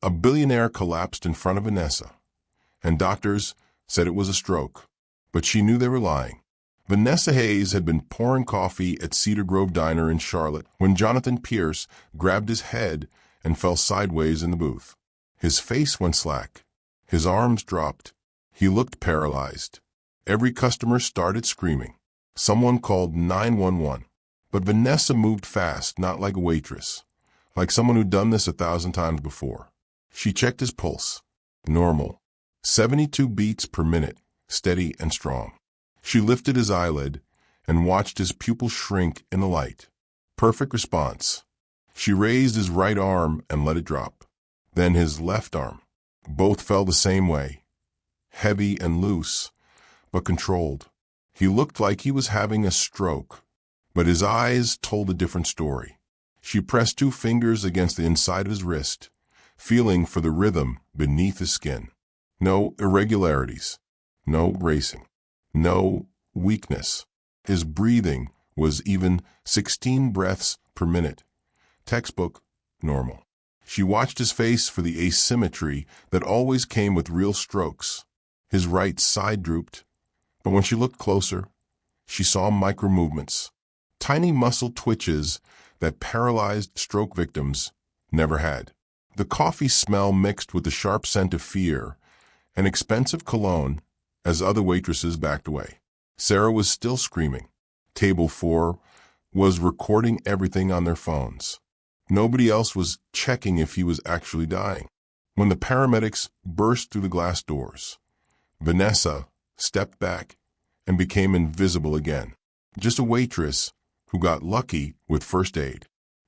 A billionaire collapsed in front of Vanessa, and doctors said it was a stroke, but she knew they were lying. Vanessa Hayes had been pouring coffee at Cedar Grove Diner in Charlotte when Jonathan Pierce grabbed his head and fell sideways in the booth. His face went slack. His arms dropped. He looked paralyzed. Every customer started screaming. Someone called 911. But Vanessa moved fast, not like a waitress, like someone who'd done this 1,000 times before. She checked his pulse. Normal. 72 beats per minute, steady and strong. She lifted his eyelid and watched his pupil shrink in the light. Perfect response. She raised his right arm and let it drop. Then his left arm. Both fell the same way. Heavy and loose, but controlled. He looked like he was having a stroke, but his eyes told a different story. She pressed 2 fingers against the inside of his wrist, feeling for the rhythm beneath his skin. No irregularities, no racing, no weakness. His breathing was even 16 breaths per minute. Textbook normal. She watched his face for the asymmetry that always came with real strokes. His right side drooped, but when she looked closer, she saw micro-movements, tiny muscle twitches that paralyzed stroke victims never had. The coffee smell mixed with the sharp scent of fear and expensive cologne as other waitresses backed away. Sarah was still screaming. Table 4 was recording everything on their phones. Nobody else was checking if he was actually dying. When the paramedics burst through the glass doors, Vanessa stepped back and became invisible again. Just a waitress who got lucky with first aid.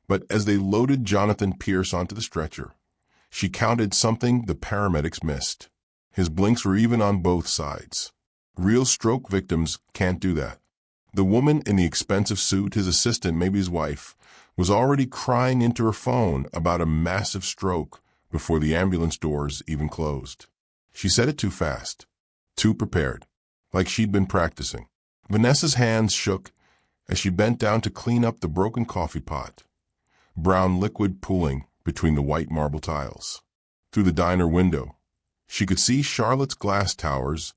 But as they loaded Jonathan Pierce onto the stretcher, she counted something the paramedics missed. His blinks were even on both sides. Real stroke victims can't do that. The woman in the expensive suit, his assistant, maybe his wife, was already crying into her phone about a massive stroke before the ambulance doors even closed. She said it too fast, too prepared, like she'd been practicing. Vanessa's hands shook as she bent down to clean up the broken coffee pot, brown liquid pooling between the white marble tiles. Through the diner window, she could see Charlotte's glass towers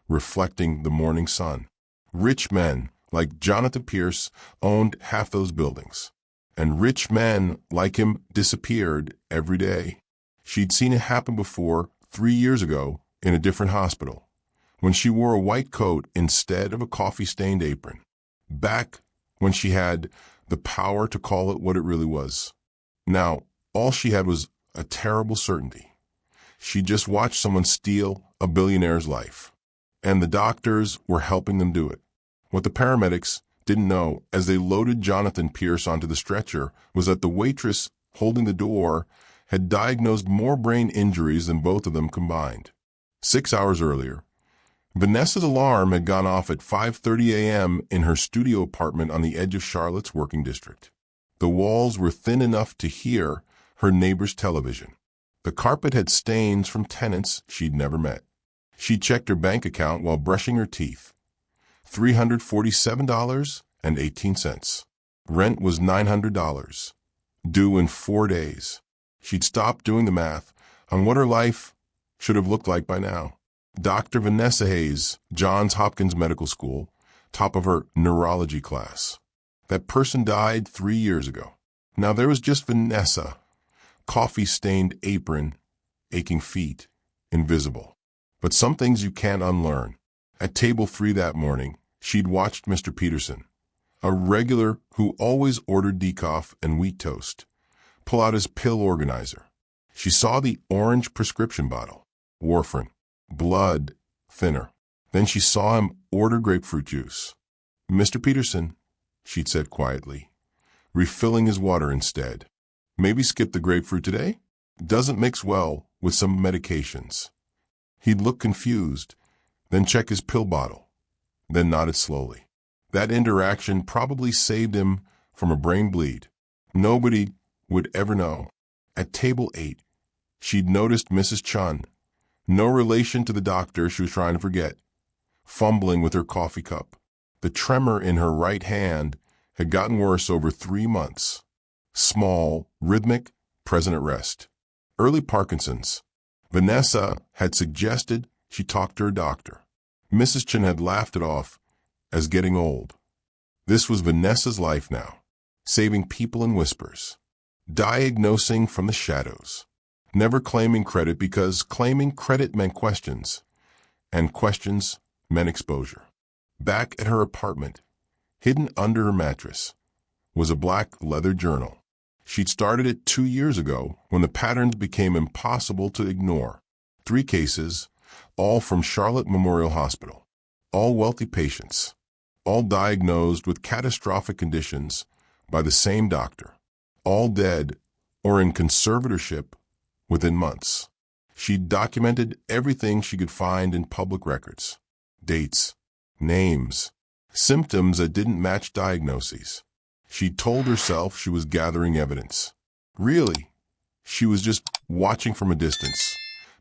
reflecting the morning sun. Rich men like Jonathan Pierce owned half those buildings, and rich men like him disappeared every day. She'd seen it happen before 3 years ago in a different hospital, when she wore a white coat instead of a coffee-stained apron. Back when she had the power to call it what it really was. Now, all she had was a terrible certainty. She just watched someone steal a billionaire's life, and the doctors were helping them do it. What the paramedics didn't know as they loaded Jonathan Pierce onto the stretcher was that the waitress holding the door had diagnosed more brain injuries than both of them combined. 6 hours earlier, Vanessa's alarm had gone off at 5:30 a.m. in her studio apartment on the edge of Charlotte's working district. The walls were thin enough to hear her neighbor's television. The carpet had stains from tenants she'd never met. She checked her bank account while brushing her teeth. $347.18. Rent was $900, due in 4 days. She'd stopped doing the math on what her life should have looked like by now. Dr. Vanessa Hayes, Johns Hopkins Medical School, top of her neurology class. That person died 3 years ago. Now there was just Vanessa, coffee-stained apron, aching feet, invisible. But some things you can't unlearn. At table 3 that morning, she'd watched Mr. Peterson, a regular who always ordered decaf and wheat toast, pull out his pill organizer. She saw the orange prescription bottle, warfarin, blood thinner. Then she saw him order grapefruit juice. Mr. Peterson, she'd said quietly, refilling his water instead. Maybe skip the grapefruit today? Doesn't mix well with some medications. He'd look confused, then check his pill bottle, then nodded slowly. That interaction probably saved him from a brain bleed. Nobody would ever know. At table 8, she'd noticed Mrs. Chun, no relation to the doctor she was trying to forget, fumbling with her coffee cup. The tremor in her right hand had gotten worse over 3 months. Small, rhythmic, present at rest. Early Parkinson's. Vanessa had suggested she talk to her doctor. Mrs. Chen had laughed it off as getting old. This was Vanessa's life now, saving people in whispers, diagnosing from the shadows, never claiming credit because claiming credit meant questions, and questions meant exposure. Back at her apartment, hidden under her mattress, was a black leather journal. She'd started it 2 years ago when the patterns became impossible to ignore. 3 cases, all from Charlotte Memorial Hospital, all wealthy patients, all diagnosed with catastrophic conditions by the same doctor, all dead or in conservatorship within months. She documented everything she could find in public records, dates, names, symptoms that didn't match diagnoses. She told herself she was gathering evidence. Really, she was just watching from a distance,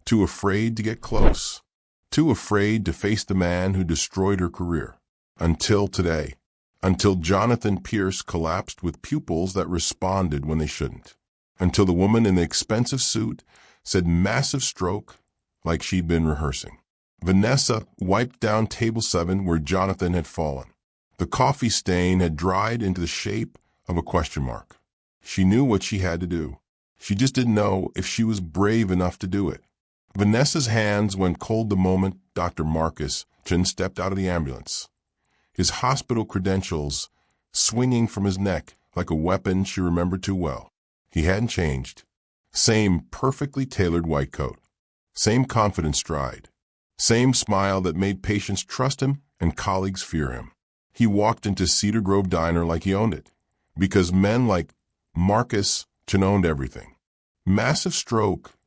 too afraid to get close, too afraid to face the man who destroyed her career. Until today, until Jonathan Pierce collapsed with pupils that responded when they shouldn't, until the woman in the expensive suit said massive stroke like she'd been rehearsing. Vanessa wiped down table 7 where Jonathan had fallen. The coffee stain had dried into the shape of a question mark. She knew what she had to do. She just didn't know if she was brave enough to do it. Vanessa's hands went cold the moment Dr. Marcus Chen stepped out of the ambulance, his hospital credentials swinging from his neck like a weapon she remembered too well. He hadn't changed. Same perfectly tailored white coat, same confident stride, same smile that made patients trust him and colleagues fear him. He walked into Cedar Grove Diner like he owned it, because men like Marcus Chen owned everything. Massive stroke,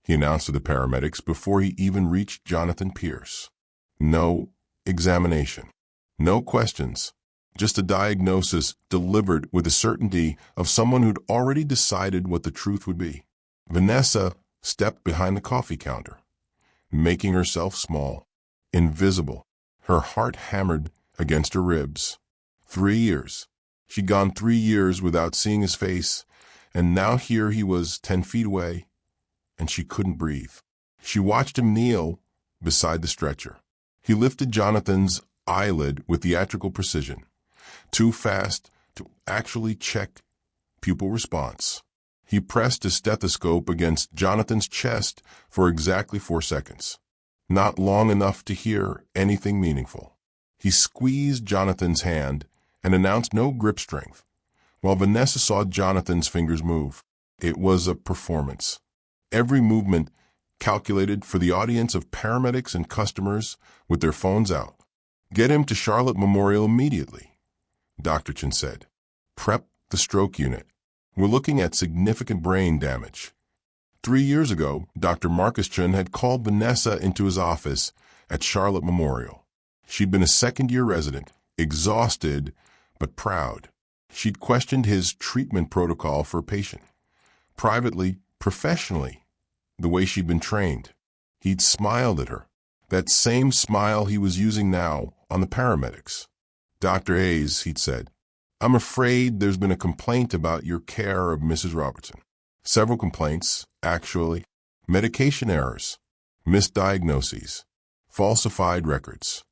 he announced to the paramedics before he even reached Jonathan Pierce. No examination, no questions, just a diagnosis delivered with the certainty of someone who'd already decided what the truth would be. Vanessa stepped behind the coffee counter, making herself small, invisible, her heart hammered against her ribs. 3 years. She'd gone 3 years without seeing his face, and now here he was 10 feet away, and she couldn't breathe. She watched him kneel beside the stretcher. He lifted Jonathan's eyelid with theatrical precision, too fast to actually check pupil response. He pressed his stethoscope against Jonathan's chest for exactly 4 seconds, not long enough to hear anything meaningful. He squeezed Jonathan's hand and announced no grip strength, while Vanessa saw Jonathan's fingers move. It was a performance. Every movement calculated for the audience of paramedics and customers with their phones out. "Get him to Charlotte Memorial immediately," Dr. Chen said. "Prep the stroke unit. We're looking at significant brain damage." 3 years ago, Dr. Marcus Chen had called Vanessa into his office at Charlotte Memorial. She'd been a second-year resident, exhausted but proud. She'd questioned his treatment protocol for a patient, privately, professionally, the way she'd been trained. He'd smiled at her, that same smile he was using now on the paramedics. "Dr. Hayes," he'd said, "I'm afraid there's been a complaint about your care of Mrs. Robertson. Several complaints, actually. Medication errors, misdiagnoses, falsified records."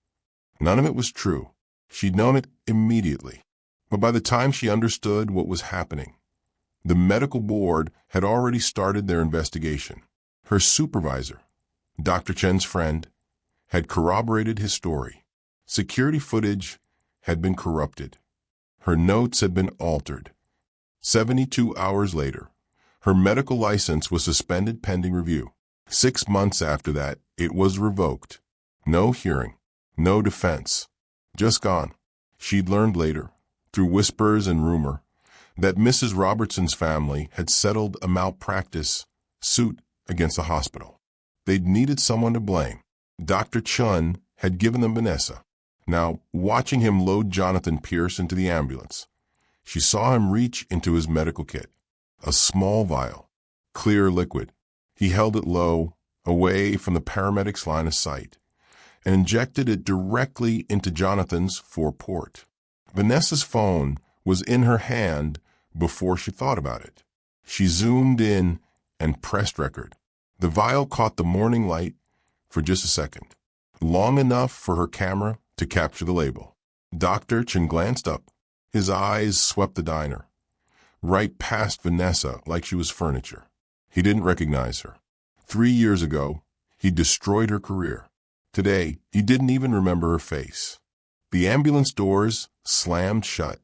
None of it was true. She'd known it immediately. But by the time she understood what was happening, the medical board had already started their investigation. Her supervisor, Dr. Chen's friend, had corroborated his story. Security footage had been corrupted. Her notes had been altered. 72 hours later, her medical license was suspended pending review. 6 months after that, it was revoked. No hearing. No defense. Just gone. She'd learned later, through whispers and rumor, that Mrs. Robertson's family had settled a malpractice suit against the hospital. They'd needed someone to blame. Dr. Chen had given them Vanessa. Now, watching him load Jonathan Pierce into the ambulance, she saw him reach into his medical kit. A small vial, clear liquid. He held it low, away from the paramedic's line of sight, and injected it directly into Jonathan's foreport. Vanessa's phone was in her hand before she thought about it. She zoomed in and pressed record. The vial caught the morning light for just a second, long enough for her camera to capture the label. Dr. Chen glanced up. His eyes swept the diner, right past Vanessa like she was furniture. He didn't recognize her. 3 years ago, he destroyed her career. Today, he didn't even remember her face. The ambulance doors slammed shut.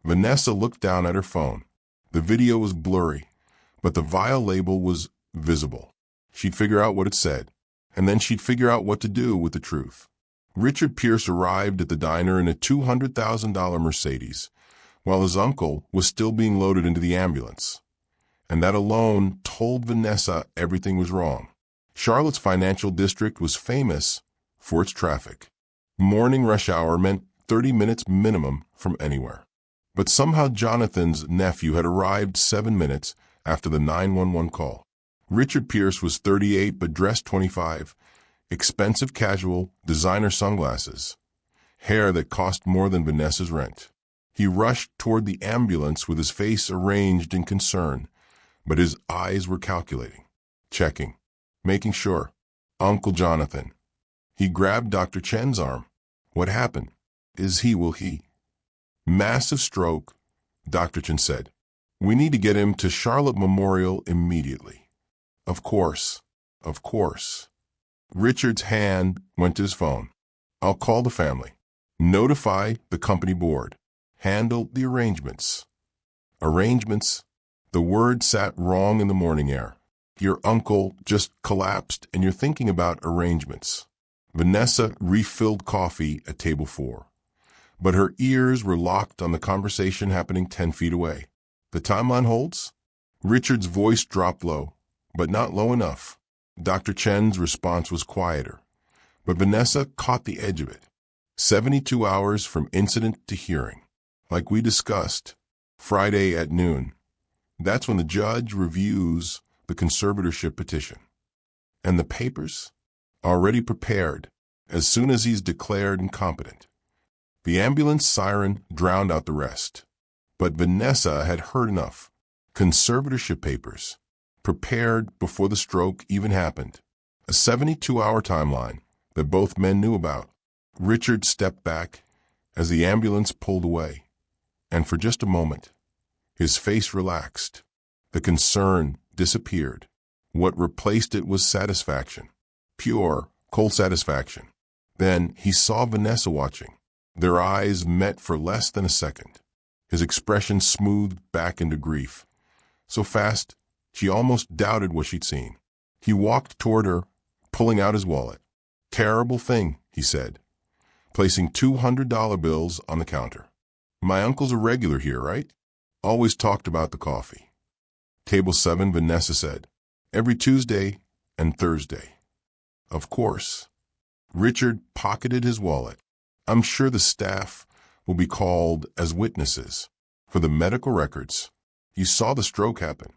Vanessa looked down at her phone. The video was blurry, but the vial label was visible. She'd figure out what it said, and then she'd figure out what to do with the truth. Richard Pierce arrived at the diner in a $200,000 Mercedes, while his uncle was still being loaded into the ambulance. And that alone told Vanessa everything was wrong. Charlotte's financial district was famous for its traffic. Morning rush hour meant 30 minutes minimum from anywhere. But somehow Jonathan's nephew had arrived 7 minutes after the 911 call. Richard Pierce was 38 but dressed 25, expensive casual, designer sunglasses, hair that cost more than Vanessa's rent. He rushed toward the ambulance with his face arranged in concern, but his eyes were calculating, checking, making sure. Uncle Jonathan. He grabbed Dr. Chen's arm. What happened? Will he? Massive stroke, Dr. Chen said. We need to get him to Charlotte Memorial immediately. Of course. Richard's hand went to his phone. I'll call the family. Notify the company board. Handle the arrangements. Arrangements? The word sat wrong in the morning air. Your uncle just collapsed and you're thinking about arrangements. Vanessa refilled coffee at table 4. But her ears were locked on the conversation happening 10 feet away. The timeline holds? Richard's voice dropped low, but not low enough. Dr. Chen's response was quieter, but Vanessa caught the edge of it. 72 hours from incident to hearing. Like we discussed, Friday at noon. That's when the judge reviews the conservatorship petition. And the papers? Already prepared, as soon as he's declared incompetent. The ambulance siren drowned out the rest. But Vanessa had heard enough. Conservatorship papers, prepared before the stroke even happened. A 72-hour timeline that both men knew about. Richard stepped back as the ambulance pulled away. And for just a moment, his face relaxed. The concern disappeared. What replaced it was satisfaction. Pure, cold satisfaction. Then he saw Vanessa watching. Their eyes met for less than a second. His expression smoothed back into grief. So fast, she almost doubted what she'd seen. He walked toward her, pulling out his wallet. Terrible thing, he said, placing $200 bills on the counter. My uncle's a regular here, right? Always talked about the coffee. Table 7, Vanessa said. Every Tuesday and Thursday. Of course. Richard pocketed his wallet. I'm sure the staff will be called as witnesses. For the medical records, you saw the stroke happen.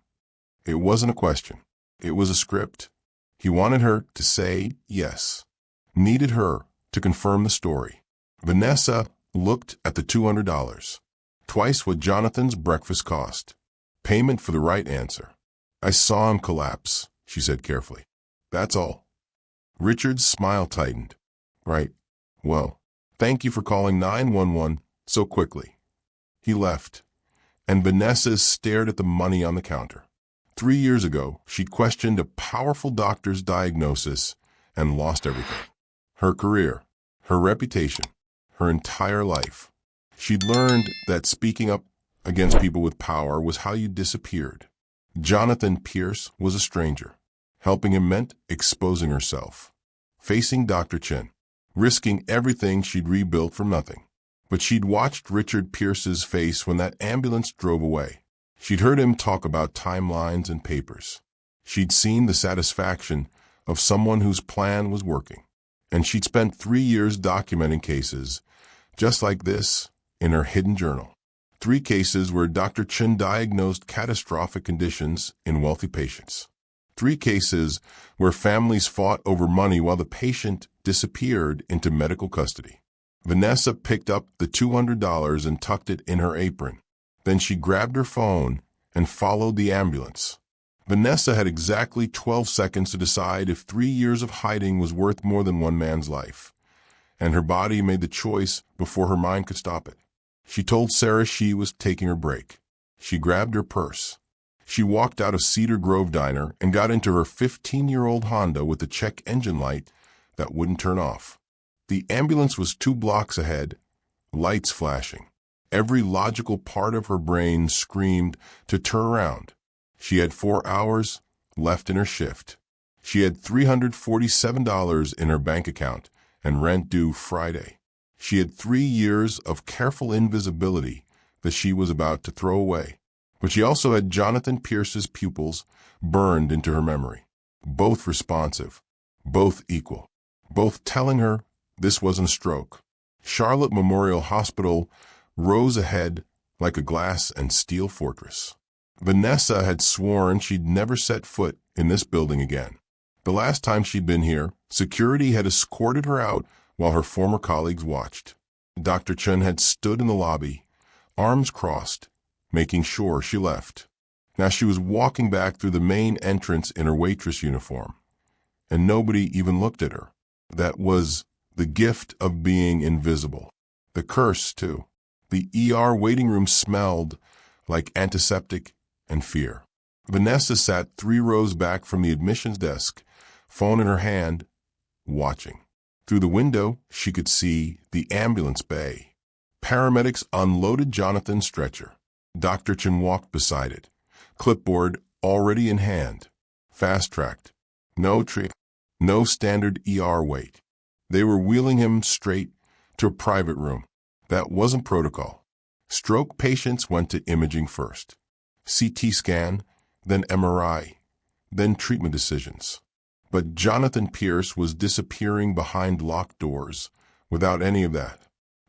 It wasn't a question. It was a script. He wanted her to say yes. Needed her to confirm the story. Vanessa looked at the $200. Twice what Jonathan's breakfast cost. Payment for the right answer. I saw him collapse, she said carefully. That's all. Richard's smile tightened. Right. Well, thank you for calling 911 so quickly. He left, and Vanessa stared at the money on the counter. 3 years ago, she'd questioned a powerful doctor's diagnosis and lost everything. Her career, her reputation, her entire life. She'd learned that speaking up against people with power was how you disappeared. Jonathan Pierce was a stranger. Helping him meant exposing herself, facing Dr. Chen, risking everything she'd rebuilt from nothing. But she'd watched Richard Pierce's face when that ambulance drove away. She'd heard him talk about timelines and papers. She'd seen the satisfaction of someone whose plan was working. And she'd spent 3 years documenting cases just like this in her hidden journal. 3 cases where Dr. Chen diagnosed catastrophic conditions in wealthy patients. 3 cases where families fought over money while the patient disappeared into medical custody. Vanessa picked up the $200 and tucked it in her apron. Then she grabbed her phone and followed the ambulance. Vanessa had exactly 12 seconds to decide if 3 years of hiding was worth more than one man's life, and her body made the choice before her mind could stop it. She told Sarah she was taking her break. She grabbed her purse. She walked out of Cedar Grove Diner and got into her 15-year-old Honda with the check engine light that wouldn't turn off. The ambulance was 2 blocks ahead, lights flashing. Every logical part of her brain screamed to turn around. She had 4 hours left in her shift. She had $347 in her bank account and rent due Friday. She had 3 years of careful invisibility that she was about to throw away. But she also had Jonathan Pierce's pupils burned into her memory. Both responsive, both equal, both telling her this wasn't a stroke. Charlotte Memorial Hospital rose ahead like a glass and steel fortress. Vanessa had sworn she'd never set foot in this building again. The last time she'd been here, security had escorted her out while her former colleagues watched. Dr. Chen had stood in the lobby, arms crossed, making sure she left. Now she was walking back through the main entrance in her waitress uniform, and nobody even looked at her. That was the gift of being invisible. The curse, too. The ER waiting room smelled like antiseptic and fear. Vanessa sat 3 rows back from the admissions desk, phone in her hand, watching. Through the window, she could see the ambulance bay. Paramedics unloaded Jonathan's stretcher. Dr. Chen walked beside it, clipboard already in hand. Fast-tracked. No trip. No standard ER wait. They were wheeling him straight to a private room. That wasn't protocol. Stroke patients went to imaging first. CT scan, then MRI, then treatment decisions. But Jonathan Pierce was disappearing behind locked doors without any of that.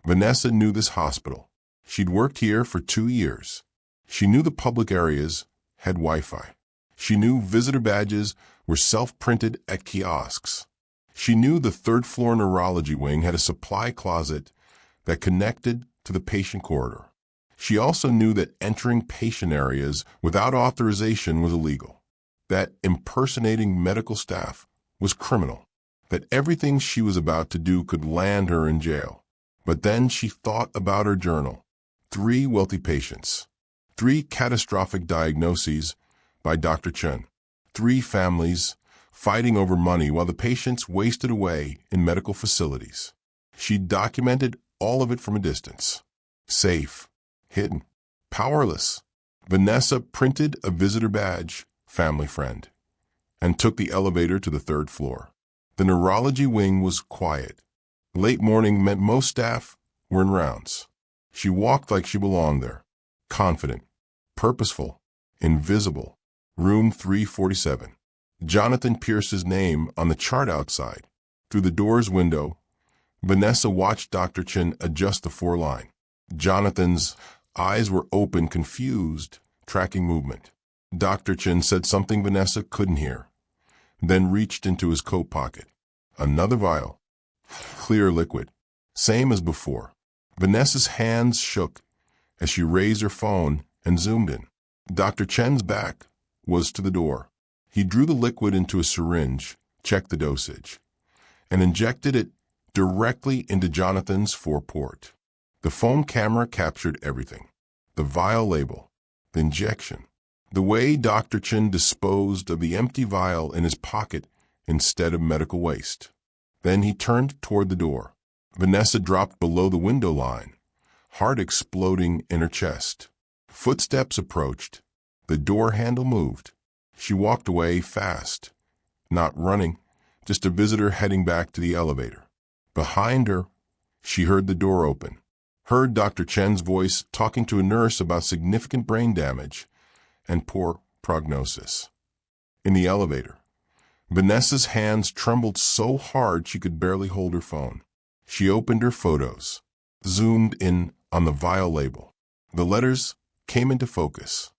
Vanessa knew this hospital. She'd worked here for 2 years. She knew the public areas had Wi-Fi. She knew visitor badges were self-printed at kiosks. She knew the 3rd-floor neurology wing had a supply closet that connected to the patient corridor. She also knew that entering patient areas without authorization was illegal, that impersonating medical staff was criminal, that everything she was about to do could land her in jail. But then she thought about her journal. 3 wealthy patients, 3 catastrophic diagnoses by Dr. Chen, 3 families fighting over money while the patients wasted away in medical facilities. She documented all of it from a distance. Safe, hidden, powerless. Vanessa printed a visitor badge, family friend, and took the elevator to the 3rd floor. The neurology wing was quiet. Late morning meant most staff were in rounds. She walked like she belonged there, confident, purposeful, invisible. Room 347. Jonathan Pierce's name on the chart outside. Through the door's window, Vanessa watched Dr. Chen adjust the 4-line. Jonathan's eyes were open, confused, tracking movement. Dr. Chen said something Vanessa couldn't hear, then reached into his coat pocket. Another vial. Clear liquid. Same as before. Vanessa's hands shook as she raised her phone and zoomed in. Dr. Chen's back was to the door. He drew the liquid into a syringe, checked the dosage, and injected it directly into Jonathan's foreport. The phone camera captured everything. The vial label, the injection, the way Dr. Chen disposed of the empty vial in his pocket instead of medical waste. Then he turned toward the door. Vanessa dropped below the window line, heart exploding in her chest. Footsteps approached. The door handle moved. She walked away fast, not running, just a visitor heading back to the elevator. Behind her, she heard the door open, heard Dr. Chen's voice talking to a nurse about significant brain damage and poor prognosis. In the elevator, Vanessa's hands trembled so hard she could barely hold her phone. She opened her photos, zoomed in on the vial label. The letters came into focus.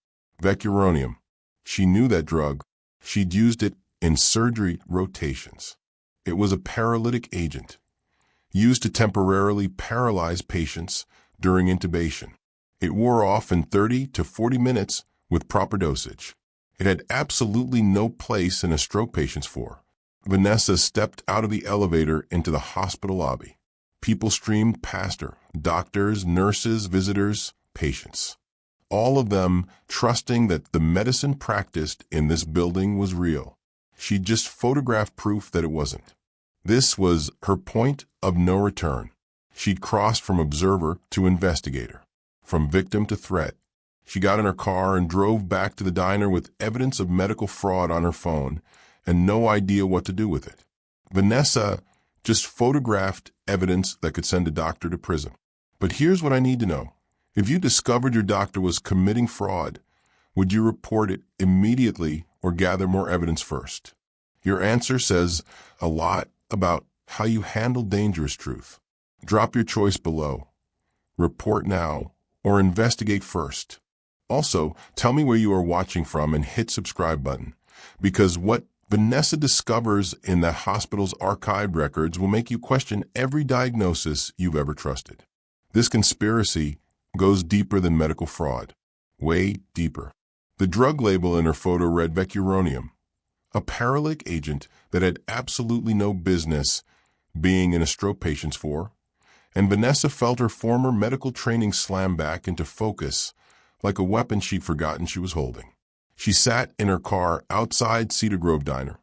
Vecuronium. She knew that drug. She'd used it in surgery rotations. It was a paralytic agent, used to temporarily paralyze patients during intubation. It wore off in 30 to 40 minutes with proper dosage. It had absolutely no place in a stroke patient's floor. Vanessa stepped out of the elevator into the hospital lobby. People streamed past her, doctors, nurses, visitors, patients. All of them trusting that the medicine practiced in this building was real. She'd just photographed proof that it wasn't. This was her point of no return. She'd crossed from observer to investigator, from victim to threat. She got in her car and drove back to the diner with evidence of medical fraud on her phone and no idea what to do with it. Vanessa just photographed evidence that could send a doctor to prison. But here's what I need to know. If you discovered your doctor was committing fraud, would you report it immediately or gather more evidence first? Your answer says a lot about how you handle dangerous truth. Drop your choice below. Report now or investigate first. Also, tell me where you are watching from and hit subscribe button, because what Vanessa discovers in the hospital's archived records will make you question every diagnosis you've ever trusted. This conspiracy goes deeper than medical fraud, way deeper. The drug label in her photo read vecuronium, a paralytic agent that had absolutely no business being in a stroke patient's floor, and Vanessa felt her former medical training slam back into focus like a weapon she'd forgotten she was holding. She sat in her car outside Cedar Grove Diner,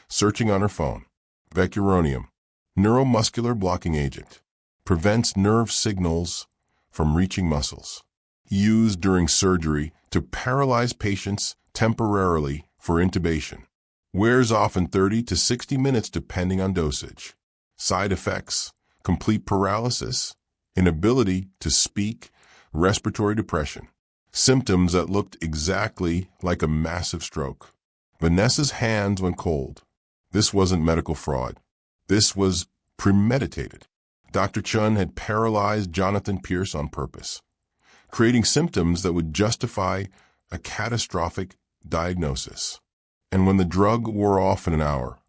searching on her phone. Vecuronium, neuromuscular blocking agent, prevents nerve signals from reaching muscles. Used during surgery to paralyze patients temporarily for intubation. Wears off in 30 to 60 minutes depending on dosage. Side effects: complete paralysis, inability to speak, respiratory depression. Symptoms that looked exactly like a massive stroke. Vanessa's hands went cold. This wasn't medical fraud. This was premeditated. Dr. Chun had paralyzed Jonathan Pierce on purpose, creating symptoms that would justify a catastrophic diagnosis. And when the drug wore off in an hour,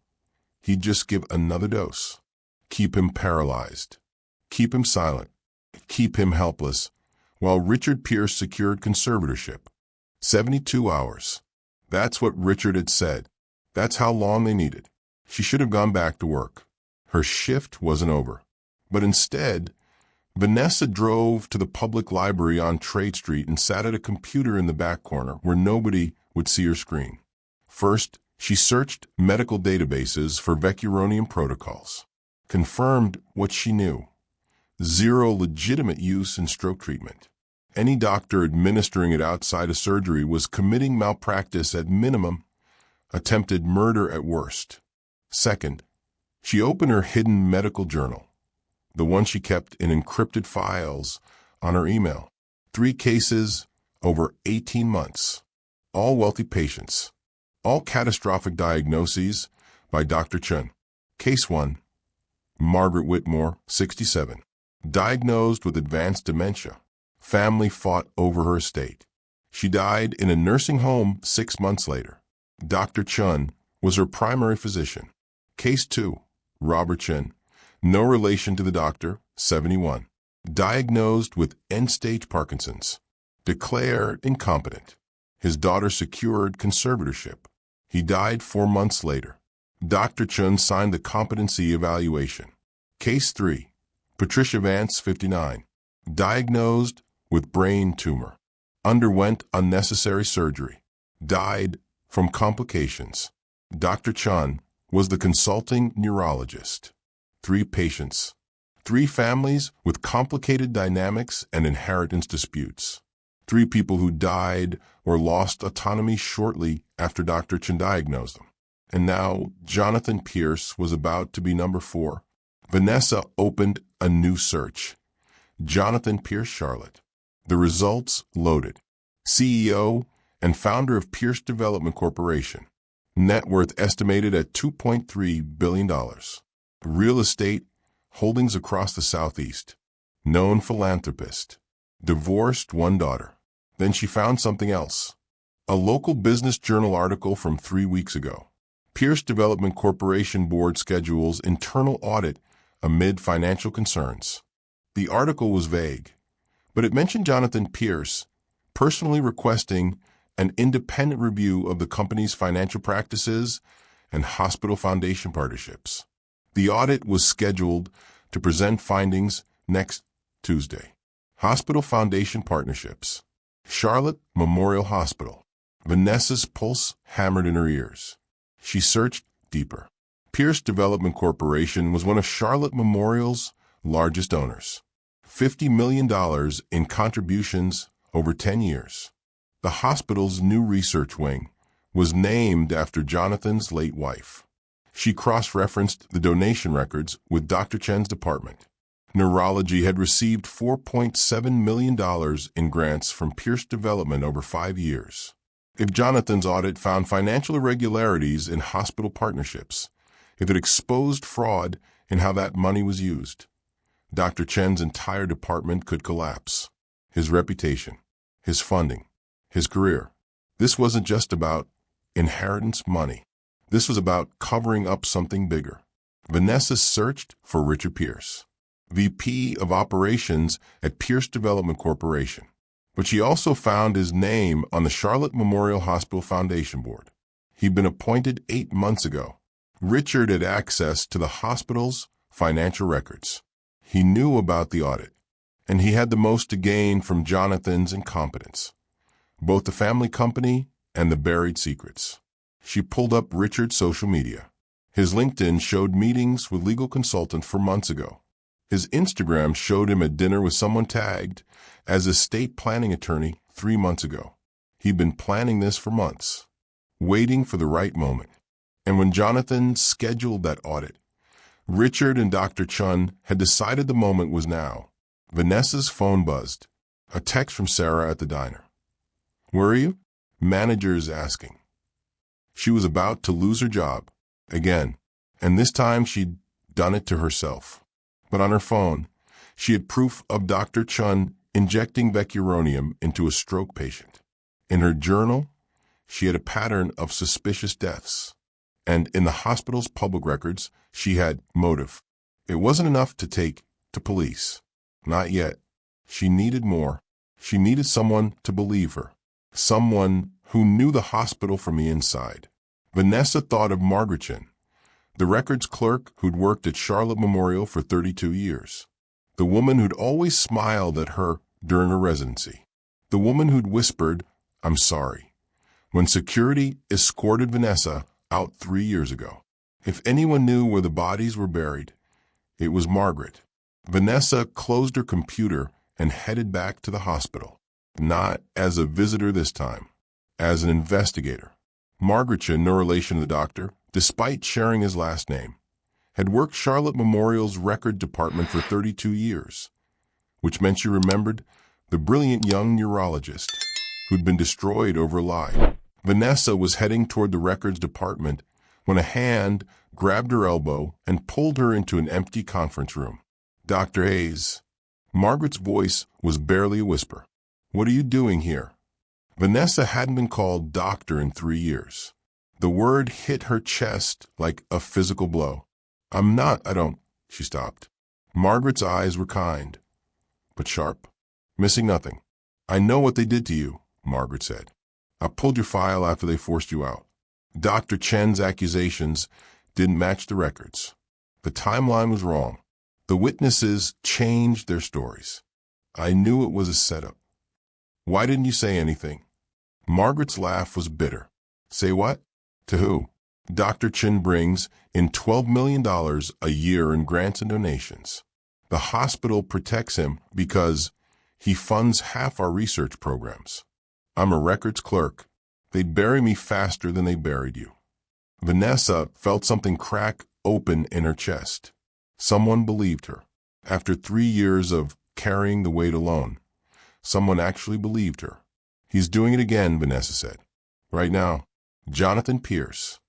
he'd just give another dose. Keep him paralyzed. Keep him silent. Keep him helpless, while Richard Pierce secured conservatorship. 72 hours. That's what Richard had said. That's how long they needed. She should have gone back to work. Her shift wasn't over. But instead, Vanessa drove to the public library on Trade Street and sat at a computer in the back corner where nobody would see her screen. First, she searched medical databases for vecuronium protocols, confirmed what she knew: zero legitimate use in stroke treatment. Any doctor administering it outside of surgery was committing malpractice at minimum, attempted murder at worst. Second, she opened her hidden medical journal, the one she kept in encrypted files on her email. 3 cases over 18 months. All wealthy patients. All catastrophic diagnoses by Dr. Chun. Case 1. Margaret Whitmore, 67. Diagnosed with advanced dementia. Family fought over her estate. She died in a nursing home 6 months later. Dr. Chun was her primary physician. Case 2. Robert Chin. No relation to the doctor, 71. Diagnosed with end-stage Parkinson's. Declared incompetent. His daughter secured conservatorship. He died 4 months later. Dr. Chun signed the competency evaluation. Case 3. Patricia Vance, 59. Diagnosed with brain tumor. Underwent unnecessary surgery. Died from complications. Dr. Chun was the consulting neurologist. 3 patients. 3 families with complicated dynamics and inheritance disputes. 3 people who died or lost autonomy shortly after Dr. Chun diagnosed them. And now Jonathan Pierce was about to be number 4. Vanessa opened a new search. Jonathan Pierce Charlotte. The results loaded. CEO and founder of Pierce Development Corporation. Net worth estimated at $2.3 billion. Real estate holdings across the Southeast. Known philanthropist. Divorced 1 daughter. Then she found something else. A local Business Journal article from 3 weeks ago. Pierce Development Corporation Board schedules internal audit amid financial concerns. The article was vague, but it mentioned Jonathan Pierce personally requesting an independent review of the company's financial practices and hospital foundation partnerships. The audit was scheduled to present findings next Tuesday. Hospital foundation partnerships. Charlotte Memorial Hospital. Vanessa's pulse hammered in her ears. She searched deeper. Pierce Development Corporation was one of Charlotte Memorial's largest owners. $50 million in contributions over 10 years. The hospital's new research wing was named after Jonathan's late wife. She cross-referenced the donation records with Dr. Chen's department. Neurology had received $4.7 million in grants from Pierce Development over 5 years. If Jonathan's audit found financial irregularities in hospital partnerships, if it exposed fraud in how that money was used, Dr. Chen's entire department could collapse. His reputation, his funding, his career. This wasn't just about inheritance money. This was about covering up something bigger. Vanessa searched for Richard Pierce, VP of Operations at Pierce Development Corporation. But she also found his name on the Charlotte Memorial Hospital Foundation Board. He'd been appointed 8 months ago. Richard had access to the hospital's financial records. He knew about the audit, and he had the most to gain from Jonathan's incompetence, both the family company and the buried secrets. She pulled up Richard's social media. His LinkedIn showed meetings with legal consultants for months ago. His Instagram showed him at dinner with someone tagged as estate planning attorney 3 months ago. He'd been planning this for months, waiting for the right moment. And when Jonathan scheduled that audit, Richard and Dr. Chen had decided the moment was now. Vanessa's phone buzzed. A text from Sarah at the diner. "Where are you?" Manager's asking. She was about to lose her job, again, and this time she'd done it to herself. But on her phone, she had proof of Dr. Chen injecting vecuronium into a stroke patient. In her journal, she had a pattern of suspicious deaths. And in the hospital's public records, she had motive. It wasn't enough to take to police. Not yet. She needed more. She needed someone to believe her. Someone who knew the hospital from the inside. Vanessa thought of Margaret Chen, the records clerk who'd worked at Charlotte Memorial for 32 years. The woman who'd always smiled at her during her residency. The woman who'd whispered, "I'm sorry," when security escorted Vanessa out 3 years ago. If anyone knew where the bodies were buried, it was Margaret. Vanessa closed her computer and headed back to the hospital. Not as a visitor this time, as an investigator. Margaret Chen, no relation to the doctor, despite sharing his last name, had worked Charlotte Memorial's record department for 32 years, which meant she remembered the brilliant young neurologist who'd been destroyed over a lie. Vanessa was heading toward the records department when a hand grabbed her elbow and pulled her into an empty conference room. "Dr. Hayes." Margaret's voice was barely a whisper. "What are you doing here?" Vanessa hadn't been called doctor in 3 years. The word hit her chest like a physical blow. I don't, she stopped. Margaret's eyes were kind, but sharp, missing nothing. "I know what they did to you," Margaret said. "I pulled your file after they forced you out." Dr. Chen's accusations didn't match the records. The timeline was wrong. The witnesses changed their stories. "I knew it was a setup." "Why didn't you say anything?" Margaret's laugh was bitter. "Say what? To who?" Dr. Chen brings in $12 million a year in grants and donations. The hospital protects him because he funds half our research programs. I'm a records clerk. They'd bury me faster than they buried you. Vanessa felt something crack open in her chest. Someone believed her. After 3 years of carrying the weight alone, someone actually believed her. "He's doing it again," Vanessa said. "Right now." Jonathan Pierce.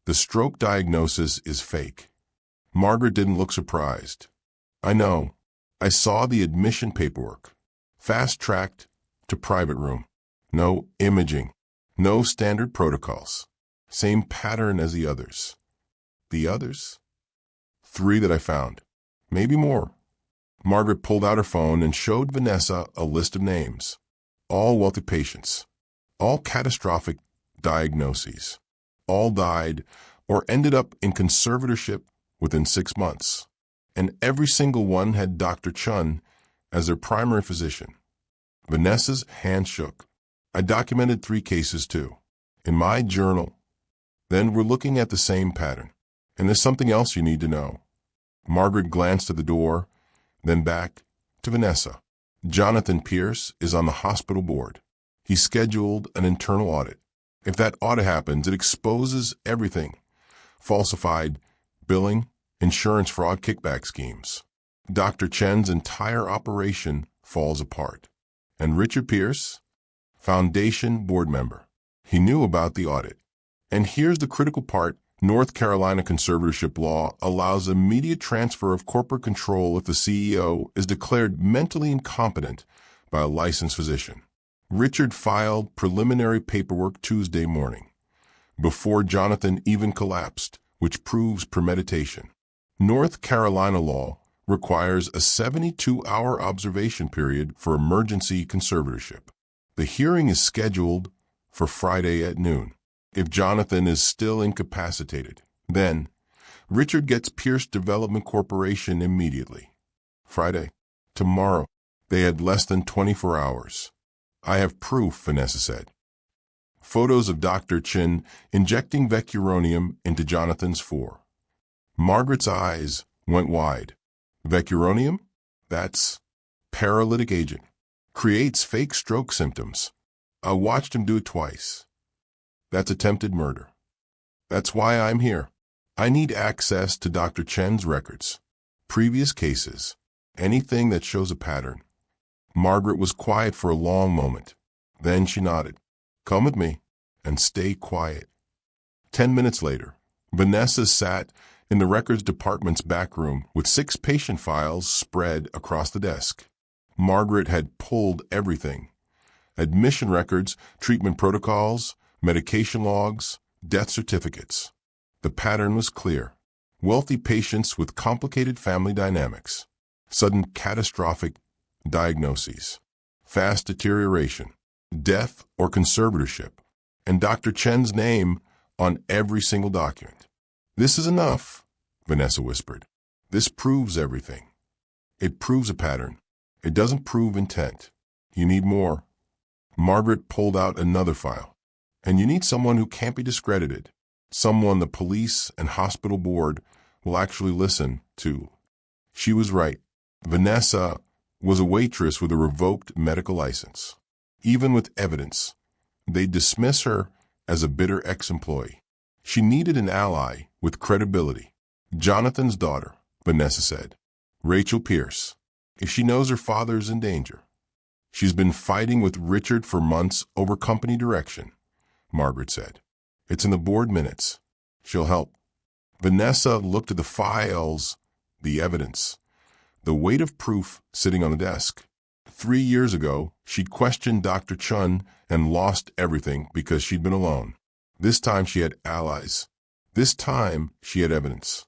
"The stroke diagnosis is fake." Margaret didn't look surprised. "I know. I saw the admission paperwork. Fast-tracked to private room. No imaging. No standard protocols. Same pattern as the others." "The others?" 3 that I found. Maybe more." Margaret pulled out her phone and showed Vanessa a list of names. All wealthy patients. all catastrophic diagnoses. All died or ended up in conservatorship within 6 months. And every single one had Dr. Chun as their primary physician. Vanessa's hand shook. I documented 3 cases too, in my journal. Then we're looking at the same pattern. And there's something else you need to know. Margaret glanced at the door, then back to Vanessa. Jonathan Pierce is on the hospital board. He scheduled an internal audit. If that audit happens, it exposes everything. Falsified billing, insurance fraud, kickback schemes. Dr. Chen's entire operation falls apart. And Richard Pierce, Foundation board member. He knew about the audit. And here's the critical part. North Carolina conservatorship law allows immediate transfer of corporate control if the CEO is declared mentally incompetent by a licensed physician. Richard filed preliminary paperwork Tuesday morning, before Jonathan even collapsed, which proves premeditation. North Carolina law requires a 72-hour observation period for emergency conservatorship. The hearing is scheduled for Friday at noon. If Jonathan is still incapacitated, then Richard gets Pierce Development Corporation immediately. Friday, tomorrow. They had less than 24 hours. I have proof, Vanessa said. Photos of Dr. Chin injecting vecuronium into Jonathan's fore. Margaret's eyes went wide. Vecuronium? That's paralytic agent. Creates fake stroke symptoms. I watched him do it twice. That's attempted murder. That's why I'm here. I need access to Dr. Chen's records, previous cases, anything that shows a pattern. Margaret was quiet for a long moment. Then she nodded. Come with me and stay quiet. 10 minutes later, Vanessa sat in the records department's back room with 6 patient files spread across the desk. Margaret had pulled everything. Admission records, treatment protocols, medication logs, death certificates. The pattern was clear. Wealthy patients with complicated family dynamics. Sudden catastrophic diagnoses. Fast deterioration. Death or conservatorship. And Dr. Chen's name on every single document. This is enough, Vanessa whispered. This proves everything. It proves a pattern. It doesn't prove intent. You need more. Margaret pulled out another file. And you need someone who can't be discredited. Someone the police and hospital board will actually listen to. She was right. Vanessa was a waitress with a revoked medical license. Even with evidence, they'd dismiss her as a bitter ex-employee. She needed an ally with credibility. Jonathan's daughter, Vanessa said. Rachel Pierce. If she knows her father's in danger. She's been fighting with Richard for months over company direction. Margaret said. It's in the board minutes. She'll help. Vanessa looked at the files, the evidence, the weight of proof sitting on the desk. 3 years ago, she'd questioned Dr. Chun and lost everything because she'd been alone. This time she had allies. This time she had evidence.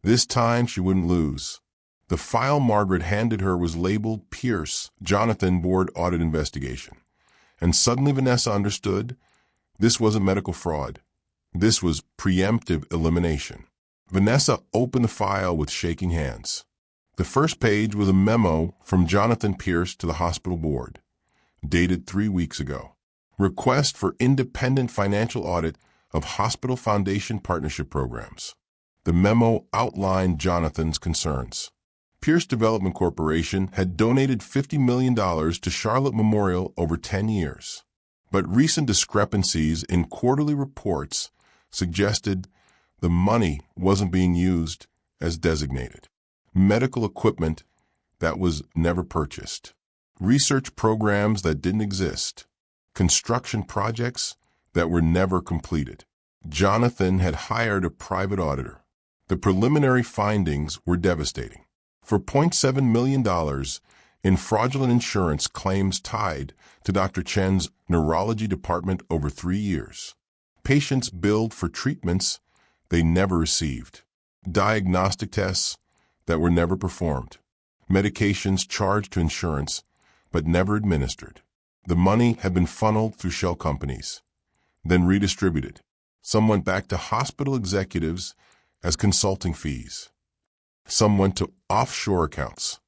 This time she wouldn't lose. The file Margaret handed her was labeled Pierce, Jonathan Board Audit Investigation. And suddenly Vanessa understood. This wasn't medical fraud. This was preemptive elimination. Vanessa opened the file with shaking hands. The first page was a memo from Jonathan Pierce to the hospital board, dated 3 weeks ago. Request for independent financial audit of hospital foundation partnership programs. The memo outlined Jonathan's concerns. Pierce Development Corporation had donated $50 million to Charlotte Memorial over 10 years. But recent discrepancies in quarterly reports suggested the money wasn't being used as designated. Medical equipment that was never purchased. Research programs that didn't exist. Construction projects that were never completed. Jonathan had hired a private auditor. The preliminary findings were devastating. For $0.7 million in fraudulent insurance claims tied to Dr. Chen's neurology department over 3 years. Patients billed for treatments they never received. Diagnostic tests that were never performed. Medications charged to insurance but never administered. The money had been funneled through shell companies, then redistributed. Some went back to hospital executives as consulting fees. Some went to offshore accounts,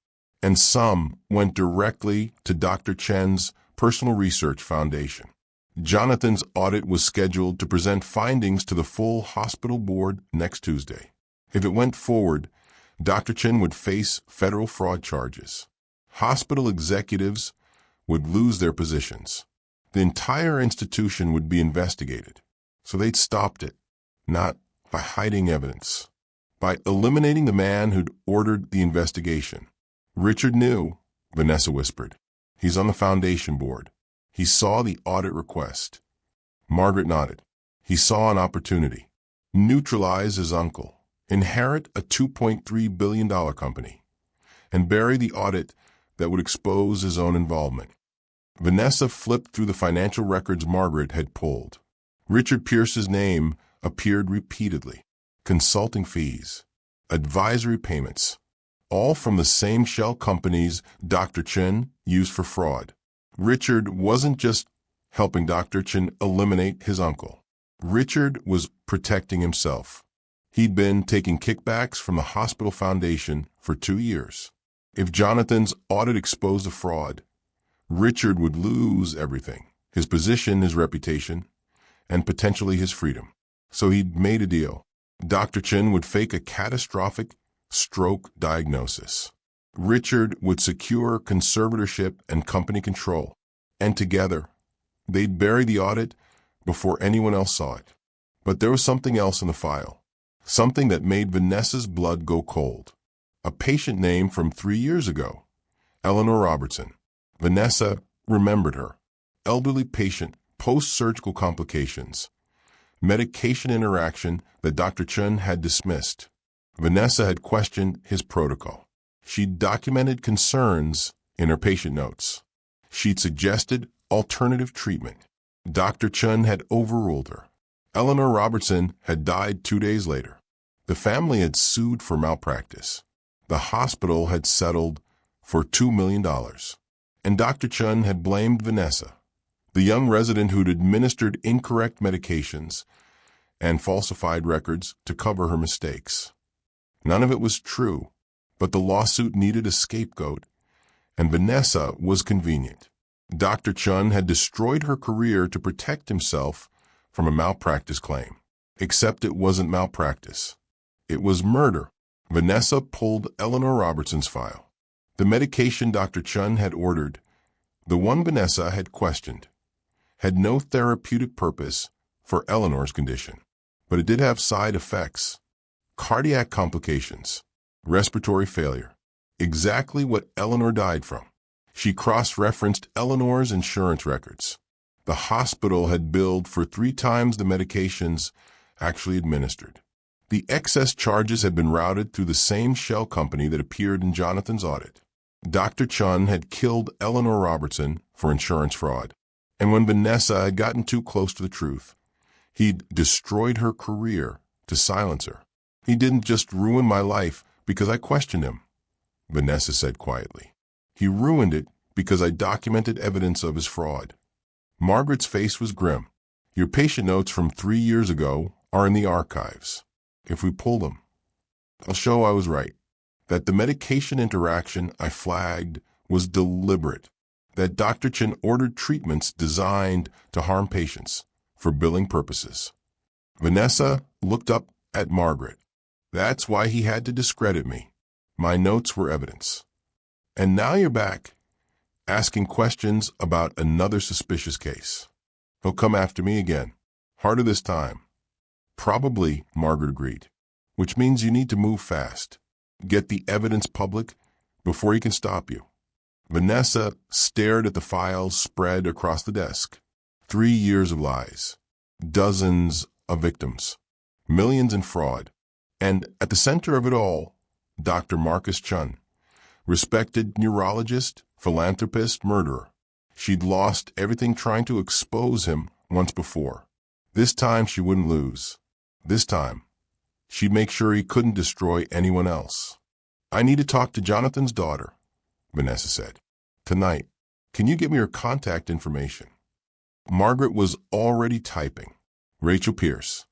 and some went directly to Dr. Chen's personal research foundation. Jonathan's audit was scheduled to present findings to the full hospital board next Tuesday. If it went forward, Dr. Chen would face federal fraud charges. Hospital executives would lose their positions. The entire institution would be investigated. So they'd stopped it, not by hiding evidence, by eliminating the man who'd ordered the investigation. Richard knew, Vanessa whispered. He's on the foundation board. He saw the audit request. Margaret nodded. He saw an opportunity. Neutralize his uncle, inherit a $2.3 billion company, and bury the audit that would expose his own involvement. Vanessa flipped through the financial records Margaret had pulled. Richard Pierce's name appeared repeatedly. Consulting fees, advisory payments, all from the same shell companies Dr. Chen used for fraud. Richard wasn't just helping Dr. Chen eliminate his uncle. Richard was protecting himself. He'd been taking kickbacks from the hospital foundation for 2 years. If Jonathan's audit exposed the fraud, Richard would lose everything, his position, his reputation, and potentially his freedom. So he'd made a deal. Dr. Chen would fake a catastrophic stroke diagnosis. Richard would secure conservatorship and company control. And together, they'd bury the audit before anyone else saw it. But there was something else in the file. Something that made Vanessa's blood go cold. A patient name from 3 years ago. Eleanor Robertson. Vanessa remembered her. Elderly patient, post-surgical complications. Medication interaction that Dr. Chen had dismissed. Vanessa had questioned his protocol. She'd documented concerns in her patient notes. She'd suggested alternative treatment. Dr. Chen had overruled her. Eleanor Robertson had died 2 days later. The family had sued for malpractice. The hospital had settled for $2 million. And Dr. Chen had blamed Vanessa, the young resident who'd administered incorrect medications and falsified records to cover her mistakes. None of it was true, but the lawsuit needed a scapegoat, and Vanessa was convenient. Dr. Chen had destroyed her career to protect himself from a malpractice claim. Except it wasn't malpractice. It was murder. Vanessa pulled Eleanor Robertson's file. The medication Dr. Chen had ordered, the one Vanessa had questioned, had no therapeutic purpose for Eleanor's condition, but it did have side effects. Cardiac complications, respiratory failure, exactly what Eleanor died from. She cross-referenced Eleanor's insurance records. The hospital had billed for 3 times the medications actually administered. The excess charges had been routed through the same shell company that appeared in Jonathan's audit. Dr. Chen had killed Eleanor Robertson for insurance fraud. And when Vanessa had gotten too close to the truth, he'd destroyed her career to silence her. He didn't just ruin my life because I questioned him, Vanessa said quietly. He ruined it because I documented evidence of his fraud. Margaret's face was grim. Your patient notes from 3 years ago are in the archives. If we pull them, I'll show I was right. That the medication interaction I flagged was deliberate. That Dr. Chen ordered treatments designed to harm patients for billing purposes. Vanessa looked up at Margaret. That's why he had to discredit me. My notes were evidence. And now you're back, asking questions about another suspicious case. He'll come after me again. Harder this time. Probably, Margaret agreed, which means you need to move fast. Get the evidence public before he can stop you. Vanessa stared at the files spread across the desk. 3 years of lies. Dozens of victims. Millions in fraud. And at the center of it all, Dr. Marcus Chun, respected neurologist, philanthropist, murderer. She'd lost everything trying to expose him once before. This time she wouldn't lose. This time, she'd make sure he couldn't destroy anyone else. I need to talk to Jonathan's daughter, Vanessa said. Tonight. Can you give me her contact information? Margaret was already typing. Rachel Pierce.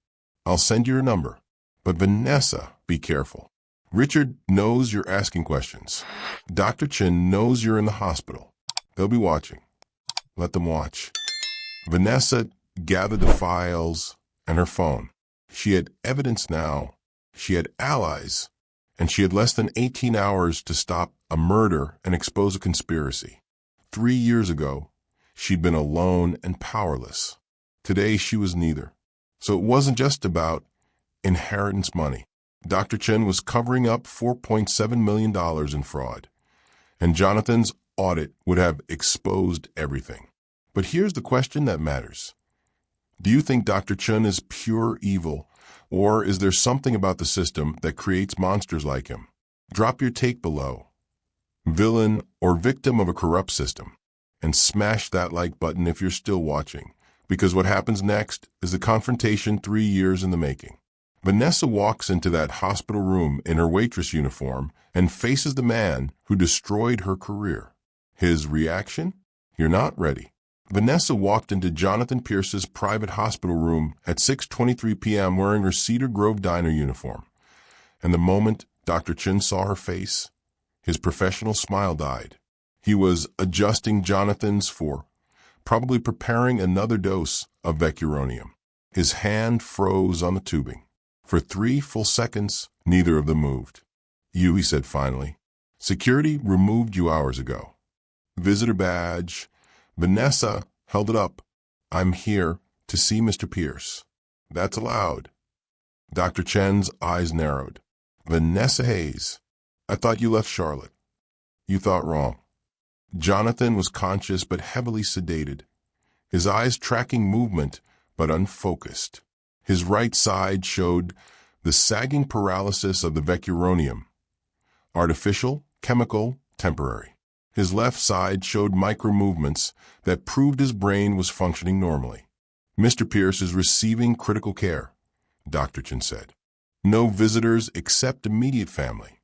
I'll send you her number. But Vanessa, be careful. Richard knows you're asking questions. Dr. Chin knows you're in the hospital. They'll be watching. Let them watch. Vanessa gathered the files and her phone. She had evidence now. She had allies. And she had less than 18 hours to stop a murder and expose a conspiracy. 3 years ago, she'd been alone and powerless. Today, she was neither. So it wasn't just about inheritance money. Dr. Chen was covering up $4.7 million in fraud, and Jonathan's audit would have exposed everything. But here's the question that matters. Do you think Dr. Chen is pure evil, or is there something about the system that creates monsters like him? Drop your take below. Villain or victim of a corrupt system, and smash that like button if you're still watching, because what happens next is the confrontation 3 years in the making. Vanessa walks into that hospital room in her waitress uniform and faces the man who destroyed her career. His reaction? You're not ready. Vanessa walked into Jonathan Pierce's private hospital room at 6:23 p.m. wearing her Cedar Grove Diner uniform. And the moment Dr. Chin saw her face, his professional smile died. He was adjusting Jonathan's probably preparing another dose of vecuronium. His hand froze on the tubing. For 3 full seconds, neither of them moved. You, he said finally. Security removed you hours ago. Visitor badge. Vanessa held it up. I'm here to see Mr. Pierce. That's allowed. Dr. Chen's eyes narrowed. Vanessa Hayes. I thought you left Charlotte. You thought wrong. Jonathan was conscious but heavily sedated. His eyes tracking movement but unfocused. His right side showed the sagging paralysis of the vecuronium. Artificial, chemical, temporary. His left side showed micro-movements that proved his brain was functioning normally. Mr. Pierce is receiving critical care, Dr. Chin said. No visitors except immediate family.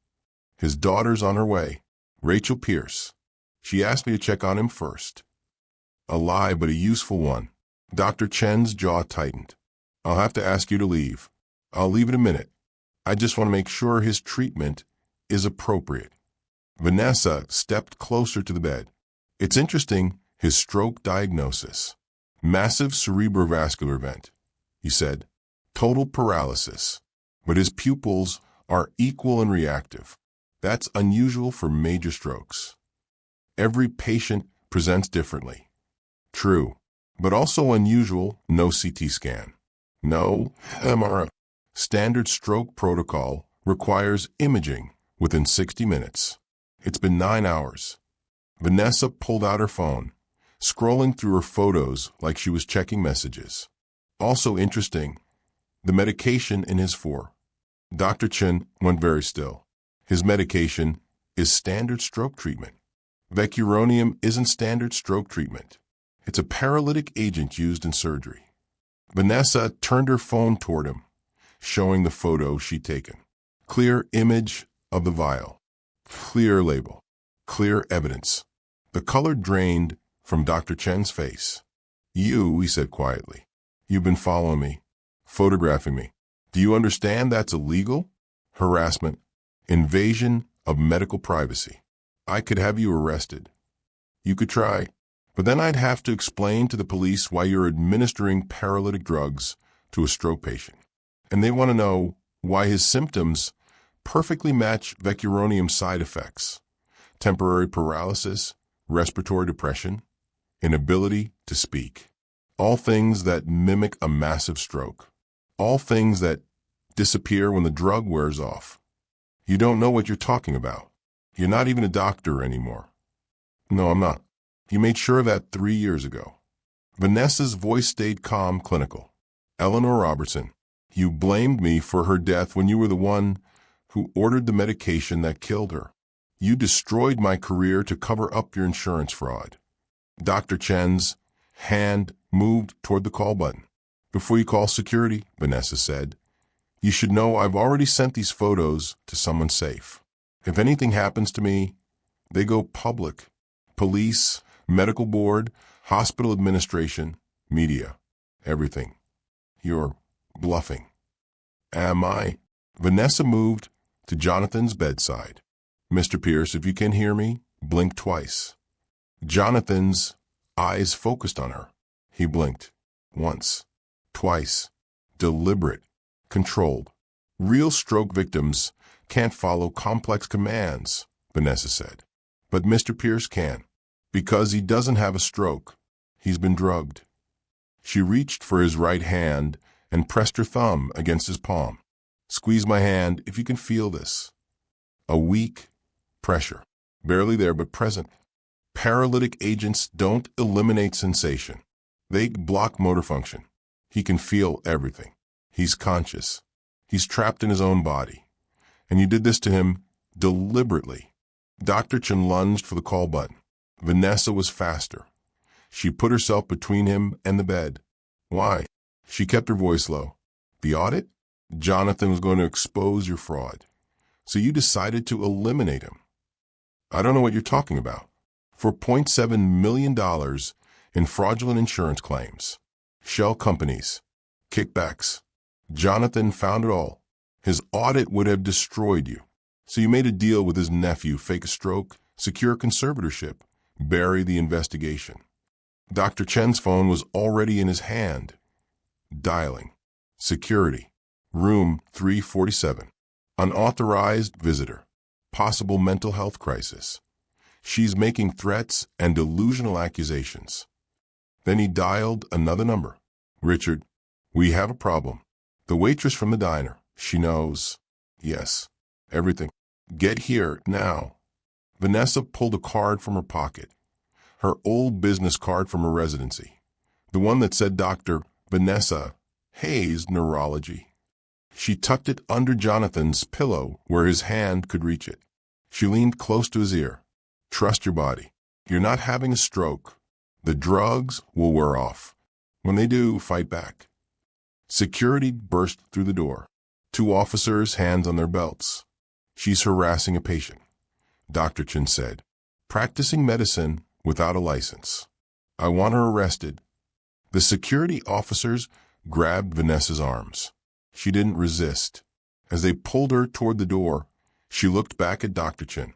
His daughter's on her way, Rachel Pierce. She asked me to check on him first. A lie, but a useful one. Dr. Chen's jaw tightened. I'll have to ask you to leave. I'll leave in a minute. I just want to make sure his treatment is appropriate. Vanessa stepped closer to the bed. It's interesting, his stroke diagnosis. Massive cerebrovascular event, he said. Total paralysis. But his pupils are equal and reactive. That's unusual for major strokes. Every patient presents differently. True, but also unusual, no CT scan. No MRI. Standard stroke protocol requires imaging within 60 minutes. It's been 9 hours. Vanessa pulled out her phone, scrolling through her photos like she was checking messages. Also interesting, the medication in his Dr. Chin went very still. His medication is standard stroke treatment. Vecuronium isn't standard stroke treatment. It's a paralytic agent used in surgery. Vanessa turned her phone toward him, showing the photo she'd taken. Clear image of the vial. Clear label. Clear evidence. The color drained from Dr. Chen's face. You, he said quietly. You've been following me, photographing me. Do you understand that's illegal? Harassment. Invasion of medical privacy. I could have you arrested. You could try, but then I'd have to explain to the police why you're administering paralytic drugs to a stroke patient. And they want to know why his symptoms perfectly match vecuronium side effects. Temporary paralysis, respiratory depression, inability to speak. All things that mimic a massive stroke. All things that disappear when the drug wears off. You don't know what you're talking about. You're not even a doctor anymore. No, I'm not. You made sure of that 3 years ago. Vanessa's voice stayed calm, clinical. Eleanor Robertson, you blamed me for her death when you were the one who ordered the medication that killed her. You destroyed my career to cover up your insurance fraud. Dr. Chen's hand moved toward the call button. Before you call security, Vanessa said, you should know I've already sent these photos to someone safe. If anything happens to me, they go public. Police, Medical board, hospital administration, media, everything. You're bluffing. Am I? Vanessa moved to Jonathan's bedside. Mr. Pierce, if you can hear me, blink twice. Jonathan's eyes focused on her. He blinked. Once. Twice. Deliberate. Controlled. Real stroke victims can't follow complex commands, Vanessa said. But Mr. Pierce can. Because he doesn't have a stroke. He's been drugged. She reached for his right hand and pressed her thumb against his palm. Squeeze my hand if you can feel this. A weak pressure. Barely there, but present. Paralytic agents don't eliminate sensation. They block motor function. He can feel everything. He's conscious. He's trapped in his own body. And you did this to him deliberately. Dr. Chen lunged for the call button. Vanessa was faster. She put herself between him and the bed. Why? She kept her voice low. The audit? Jonathan was going to expose your fraud. So you decided to eliminate him. I don't know what you're talking about. For $0.7 million in fraudulent insurance claims, shell companies, kickbacks. Jonathan found it all. His audit would have destroyed you. So you made a deal with his nephew, fake a stroke, secure conservatorship, bury the investigation. Dr. Chen's phone was already in his hand. Dialing. Security. Room 347. Unauthorized visitor. Possible mental health crisis. She's making threats and delusional accusations. Then he dialed another number. Richard, we have a problem. The waitress from the diner. She knows. Yes. Everything. Get here now. Vanessa pulled a card from her pocket. Her old business card from her residency. The one that said Dr. Vanessa Hayes Neurology. She tucked it under Jonathan's pillow where his hand could reach it. She leaned close to his ear. Trust your body. You're not having a stroke. The drugs will wear off. When they do, fight back. Security burst through the door. 2 officers, hands on their belts. She's harassing a patient, Dr. Chen said. Practicing medicine without a license. I want her arrested. The security officers grabbed Vanessa's arms. She didn't resist. As they pulled her toward the door, she looked back at Dr. Chen.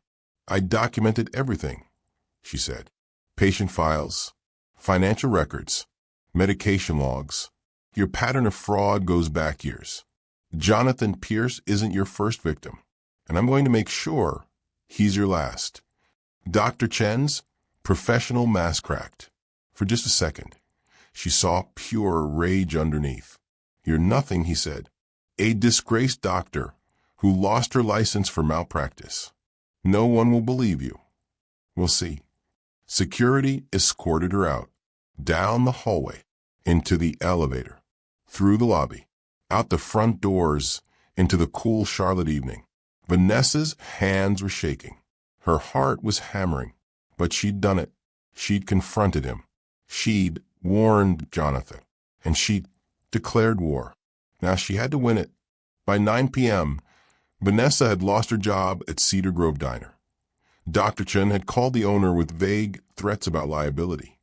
I documented everything, she said. Patient files, financial records, medication logs. Your pattern of fraud goes back years. Jonathan Pierce isn't your first victim, and I'm going to make sure he's your last. Dr. Chen's professional mask cracked. For just a second, she saw pure rage underneath. You're nothing, he said. A disgraced doctor who lost her license for malpractice. No one will believe you. We'll see. Security escorted her out, down the hallway, into the elevator, through the lobby, out the front doors, into the cool Charlotte evening. Vanessa's hands were shaking. Her heart was hammering, but she'd done it. She'd confronted him. She'd warned Jonathan, and she'd declared war. Now she had to win it. By 9 p.m., Vanessa had lost her job at Cedar Grove Diner. Dr. Chen had called the owner with vague threats about liability,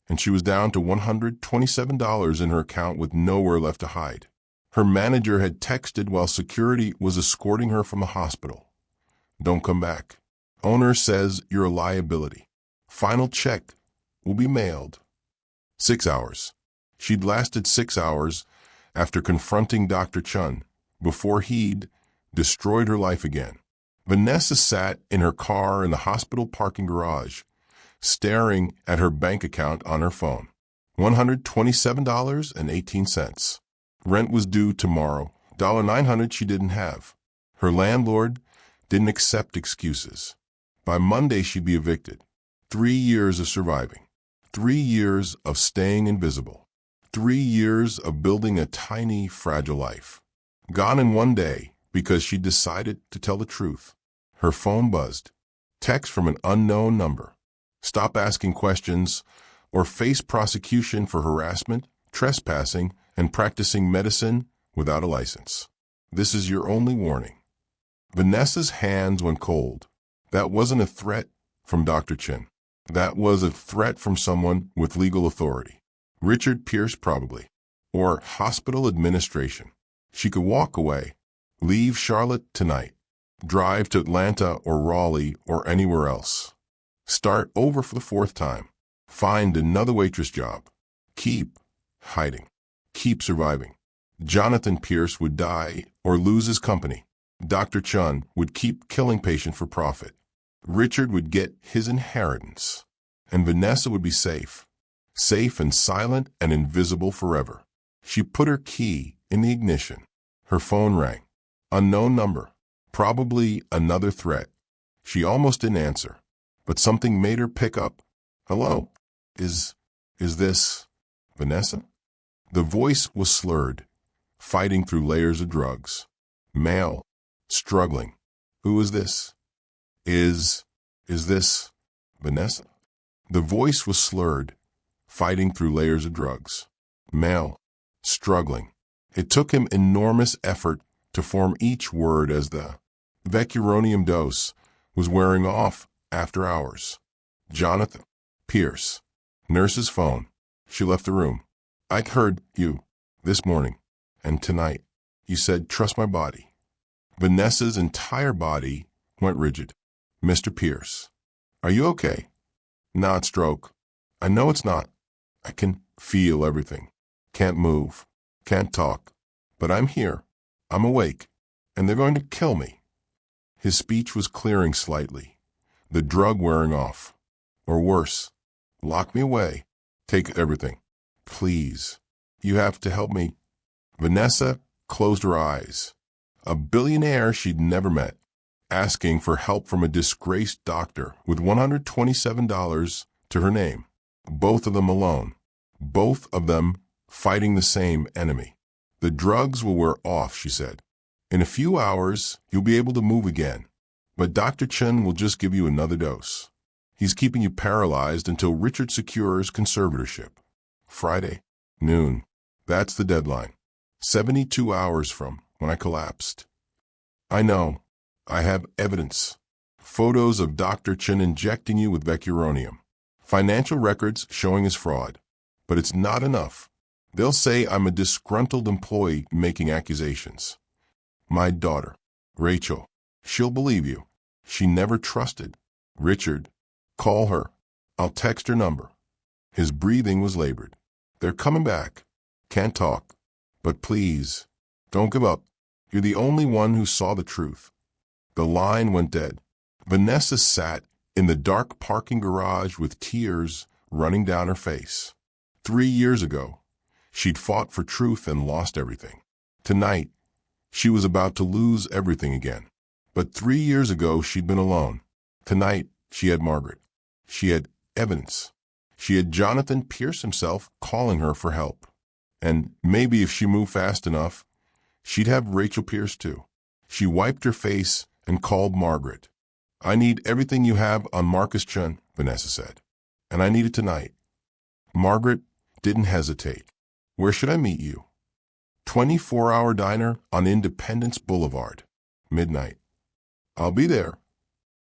and she was down to $127 in her account with nowhere left to hide. Her manager had texted while security was escorting her from the hospital. Don't come back. Owner says you're a liability. Final check will be mailed. 6 hours. She'd lasted 6 hours after confronting Dr. Chen, before he'd destroyed her life again. Vanessa sat in her car in the hospital parking garage, staring at her bank account on her phone. $127.18. Rent was due tomorrow. $900 she didn't have. Her landlord didn't accept excuses. By Monday she'd be evicted. 3 years of surviving. 3 years of staying invisible. 3 years of building a tiny, fragile life. Gone in one day because she decided to tell the truth. Her phone buzzed. Text from an unknown number. Stop asking questions or face prosecution for harassment, trespassing, and practicing medicine without a license. This is your only warning. Vanessa's hands went cold. That wasn't a threat from Dr. Chen. That was a threat from someone with legal authority. Richard Pierce, probably. Or hospital administration. She could walk away. Leave Charlotte tonight. Drive to Atlanta or Raleigh or anywhere else. Start over for the fourth time. Find another waitress job. Keep hiding. Keep surviving. Jonathan Pierce would die or lose his company. Dr. Chun would keep killing patients for profit. Richard would get his inheritance. And Vanessa would be safe. Safe and silent and invisible forever. She put her key in the ignition. Her phone rang. Unknown number. Probably another threat. She almost didn't answer, but something made her pick up. Hello? Is this Vanessa? The voice was slurred, fighting through layers of drugs. Male. Struggling. Who is this? Is this Vanessa? The voice was slurred, fighting through layers of drugs. Male. Struggling. It took him enormous effort to form each word as the vecuronium dose was wearing off after hours. Jonathan Pierce. Nurse's phone. She left the room. I heard you this morning and tonight. You said, trust my body. Vanessa's entire body went rigid. Mr. Pierce. Are you okay? Not stroke. I know it's not. I can feel everything. Can't move. Can't talk. But I'm here. I'm awake. And they're going to kill me. His speech was clearing slightly. The drug wearing off. Or worse. Lock me away. Take everything. Please. You have to help me. Vanessa closed her eyes. A billionaire she'd never met. Asking for help from a disgraced doctor with $127 to her name. Both of them alone. Both of them fighting the same enemy. The drugs will wear off, she said. In a few hours, you'll be able to move again. But Dr. Chen will just give you another dose. He's keeping you paralyzed until Richard secures conservatorship. Friday, noon. That's the deadline. 72 hours from when I collapsed. I know. I have evidence. Photos of Dr. Chen injecting you with vecuronium. Financial records showing his fraud. But it's not enough. They'll say I'm a disgruntled employee making accusations. My daughter, Rachel, she'll believe you. She never trusted. Richard, call her. I'll text her number. His breathing was labored. They're coming back. Can't talk. But please, don't give up. You're the only one who saw the truth. The line went dead. Vanessa sat in the dark parking garage with tears running down her face. 3 years ago, she'd fought for truth and lost everything. Tonight, she was about to lose everything again. But 3 years ago, she'd been alone. Tonight, she had Margaret. She had evidence. She had Jonathan Pierce himself calling her for help. And maybe if she moved fast enough, she'd have Rachel Pierce too. She wiped her face and called Margaret. I need everything you have on Marcus Chun, Vanessa said. And I need it tonight. Margaret didn't hesitate. Where should I meet you? 24-hour diner on Independence Boulevard. Midnight. I'll be there.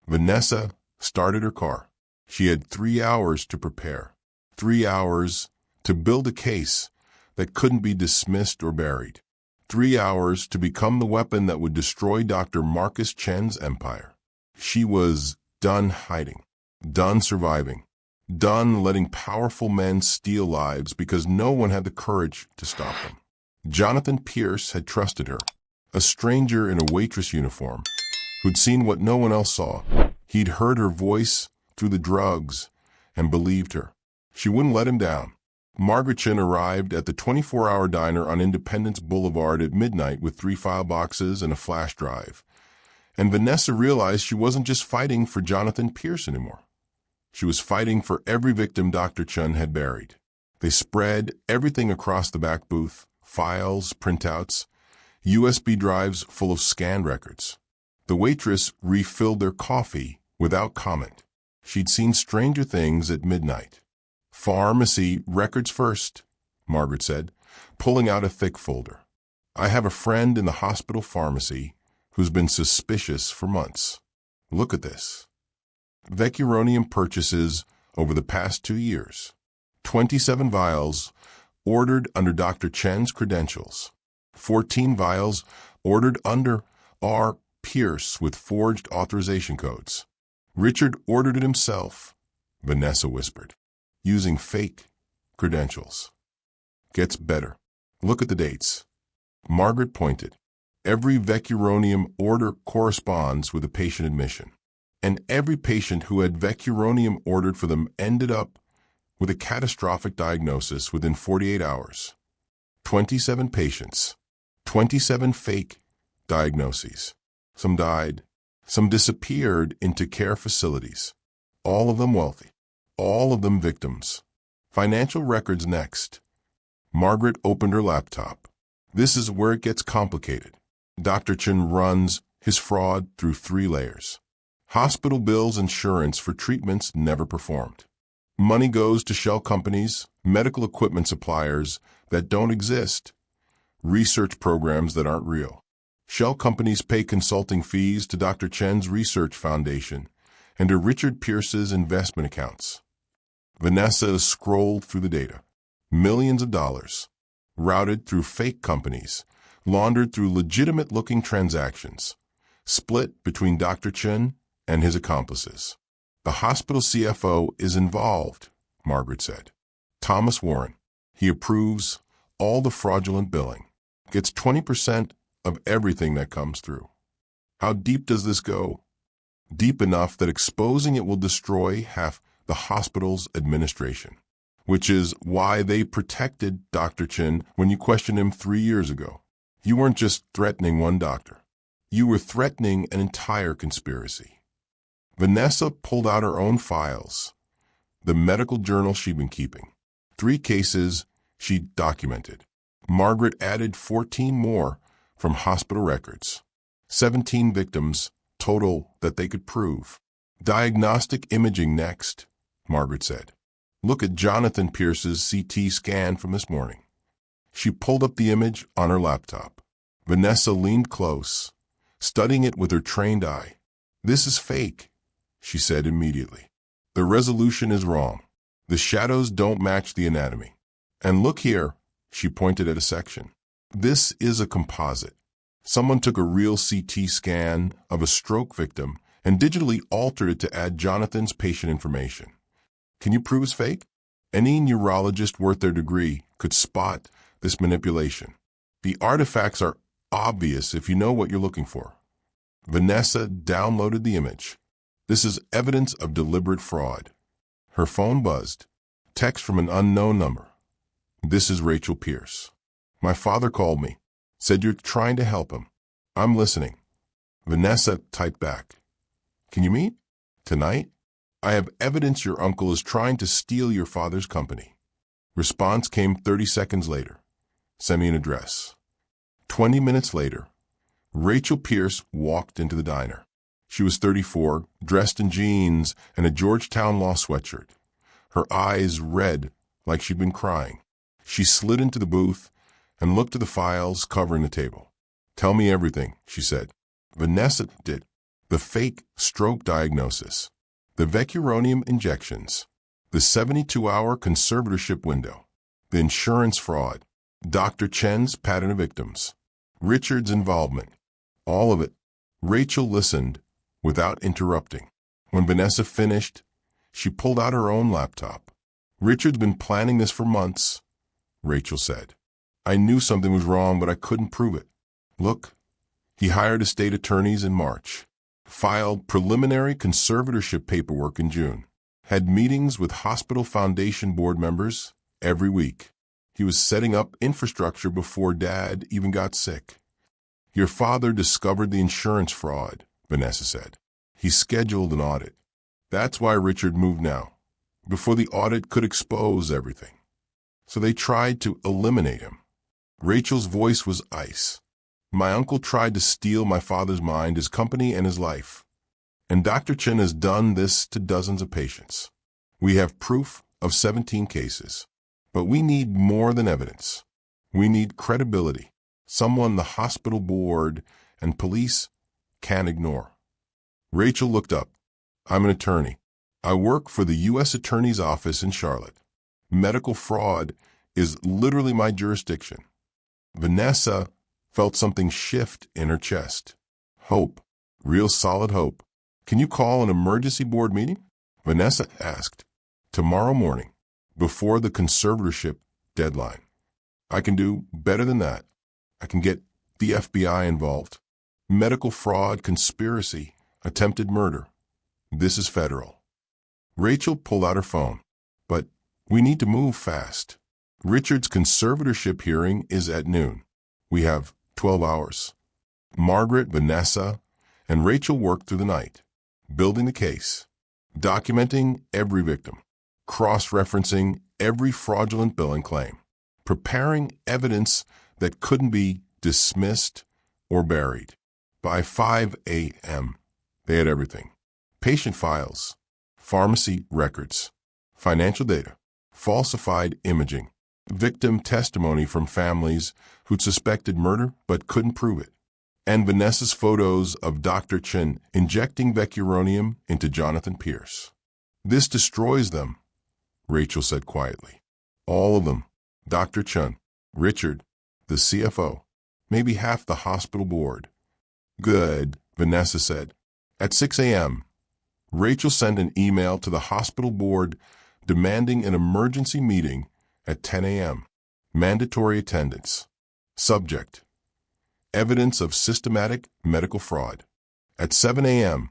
Vanessa started her car. She had 3 hours to prepare. 3 hours to build a case that couldn't be dismissed or buried. 3 hours to become the weapon that would destroy Dr. Marcus Chen's empire. She was done hiding, done surviving, done letting powerful men steal lives because no one had the courage to stop them. Jonathan Pierce had trusted her, a stranger in a waitress uniform who'd seen what no one else saw. He'd heard her voice through the drugs and believed her. She wouldn't let him down. Margaret Chen arrived at the 24-hour diner on Independence Boulevard at midnight with 3 file boxes and a flash drive. And Vanessa realized she wasn't just fighting for Jonathan Pierce anymore. She was fighting for every victim Dr. Chun had buried. They spread everything across the back booth, files, printouts, USB drives full of scanned records. The waitress refilled their coffee without comment. She'd seen stranger things at midnight. Pharmacy records first, Margaret said, pulling out a thick folder. I have a friend in the hospital pharmacy who's been suspicious for months. Look at this. Vecuronium purchases over the past 2 years. 27 vials ordered under Dr. Chen's credentials. 14 vials ordered under R. Pierce with forged authorization codes. Richard ordered it himself, Vanessa whispered, using fake credentials. Gets better. Look at the dates. Margaret pointed. Every vecuronium order corresponds with a patient admission, and every patient who had vecuronium ordered for them ended up with a catastrophic diagnosis within 48 hours. 27 patients, 27 fake diagnoses. Some died, some disappeared into care facilities. All of them wealthy, all of them victims. Financial records next. Margaret opened her laptop. This is where it gets complicated. Dr. Chen runs his fraud through 3 layers. Hospital bills, insurance for treatments never performed. Money goes to shell companies, medical equipment suppliers that don't exist, research programs that aren't real. Shell companies pay consulting fees to Dr. Chen's research foundation and to Richard Pierce's investment accounts. Vanessa scrolled through the data. Millions of dollars, routed through fake companies, laundered through legitimate-looking transactions, split between Dr. Chen and his accomplices. The hospital CFO is involved, Margaret said. Thomas Warren. He approves all the fraudulent billing, gets 20% of everything that comes through. How deep does this go? Deep enough that exposing it will destroy half the hospital's administration, which is why they protected Dr. Chen when you questioned him 3 years ago. You weren't just threatening one doctor. You were threatening an entire conspiracy. Vanessa pulled out her own files, the medical journal she'd been keeping. 3 cases she documented. Margaret added 14 more from hospital records. 17 victims total that they could prove. Diagnostic imaging next, Margaret said. Look at Jonathan Pierce's CT scan from this morning. She pulled up the image on her laptop. Vanessa leaned close, studying it with her trained eye. This is fake, she said immediately. The resolution is wrong. The shadows don't match the anatomy. And look here, she pointed at a section. This is a composite. Someone took a real CT scan of a stroke victim and digitally altered it to add Jonathan's patient information. Can you prove it's fake? Any neurologist worth their degree could spot this manipulation. The artifacts are obvious if you know what you're looking for. Vanessa downloaded the image. This is evidence of deliberate fraud. Her phone buzzed. Text from an unknown number. This is Rachel Pierce. My father called me. Said you're trying to help him. I'm listening. Vanessa typed back. Can you meet? Tonight? I have evidence your uncle is trying to steal your father's company. Response came 30 seconds later. Send me an address. 20 minutes later, Rachel Pierce walked into the diner. She was 34, dressed in jeans and a Georgetown law sweatshirt. Her eyes red like she'd been crying. She slid into the booth and looked at the files covering the table. Tell me everything, she said. Vanessa did. The fake stroke diagnosis, the vecuronium injections, the 72-hour conservatorship window, the insurance fraud, Dr. Chen's pattern of victims, Richard's involvement, all of it. Rachel listened without interrupting. When Vanessa finished, she pulled out her own laptop. Richard's been planning this for months, Rachel said. I knew something was wrong, but I couldn't prove it. Look, he hired estate attorneys in March, filed preliminary conservatorship paperwork in June, had meetings with hospital foundation board members every week. He was setting up infrastructure before Dad even got sick. Your father discovered the insurance fraud, Vanessa said. He scheduled an audit. That's why Richard moved now, before the audit could expose everything. So they tried to eliminate him. Rachel's voice was ice. My uncle tried to steal my father's mind, his company, and his life. And Dr. Chen has done this to dozens of patients. We have proof of 17 cases. But we need more than evidence. We need credibility. Someone the hospital board and police can't ignore. Rachel looked up. I'm an attorney. I work for the U.S. Attorney's Office in Charlotte. Medical fraud is literally my jurisdiction. Vanessa felt something shift in her chest. Hope. Real solid hope. Can you call an emergency board meeting? Vanessa asked. Tomorrow morning, before the conservatorship deadline. I can do better than that. I can get the FBI involved. Medical fraud, conspiracy, attempted murder. This is federal. Rachel pulled out her phone. But we need to move fast. Richard's conservatorship hearing is at noon. We have 12 hours. Margaret, Vanessa, and Rachel worked through the night, building the case, documenting every victim, cross-referencing every fraudulent billing claim, preparing evidence that couldn't be dismissed or buried. By 5 a.m., they had everything. Patient files, pharmacy records, financial data, falsified imaging, victim testimony from families who'd suspected murder but couldn't prove it, and Vanessa's photos of Dr. Chen injecting vecuronium into Jonathan Pierce. This destroys them, Rachel said quietly. All of them. Dr. Chen, Richard, the CFO, maybe half the hospital board. Good, Vanessa said. At 6 a.m., Rachel sent an email to the hospital board demanding an emergency meeting at 10 a.m. Mandatory attendance. Subject: evidence of systematic medical fraud. At 7 a.m.,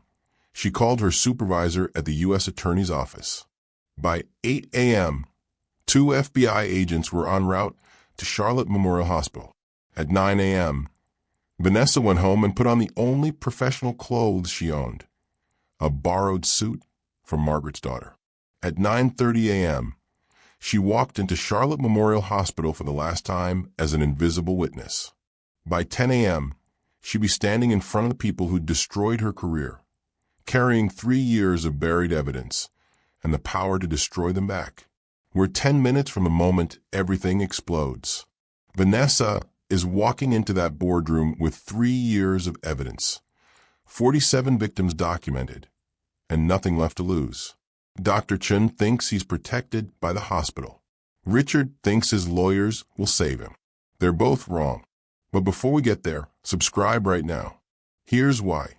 she called her supervisor at the U.S. Attorney's Office. By 8 a.m., 2 FBI agents were en route to Charlotte Memorial Hospital. At 9 a.m., Vanessa went home and put on the only professional clothes she owned, a borrowed suit from Margaret's daughter. At 9:30 a.m., she walked into Charlotte Memorial Hospital for the last time as an invisible witness. By 10 a.m., she'd be standing in front of the people who'd destroyed her career, carrying 3 years of buried evidence and the power to destroy them back. We're 10 minutes from the moment everything explodes. Vanessa is walking into that boardroom with 3 years of evidence, 47 victims documented, and nothing left to lose. Dr. Chen thinks he's protected by the hospital. Richard thinks his lawyers will save him. They're both wrong. But before we get there, subscribe right now. Here's why.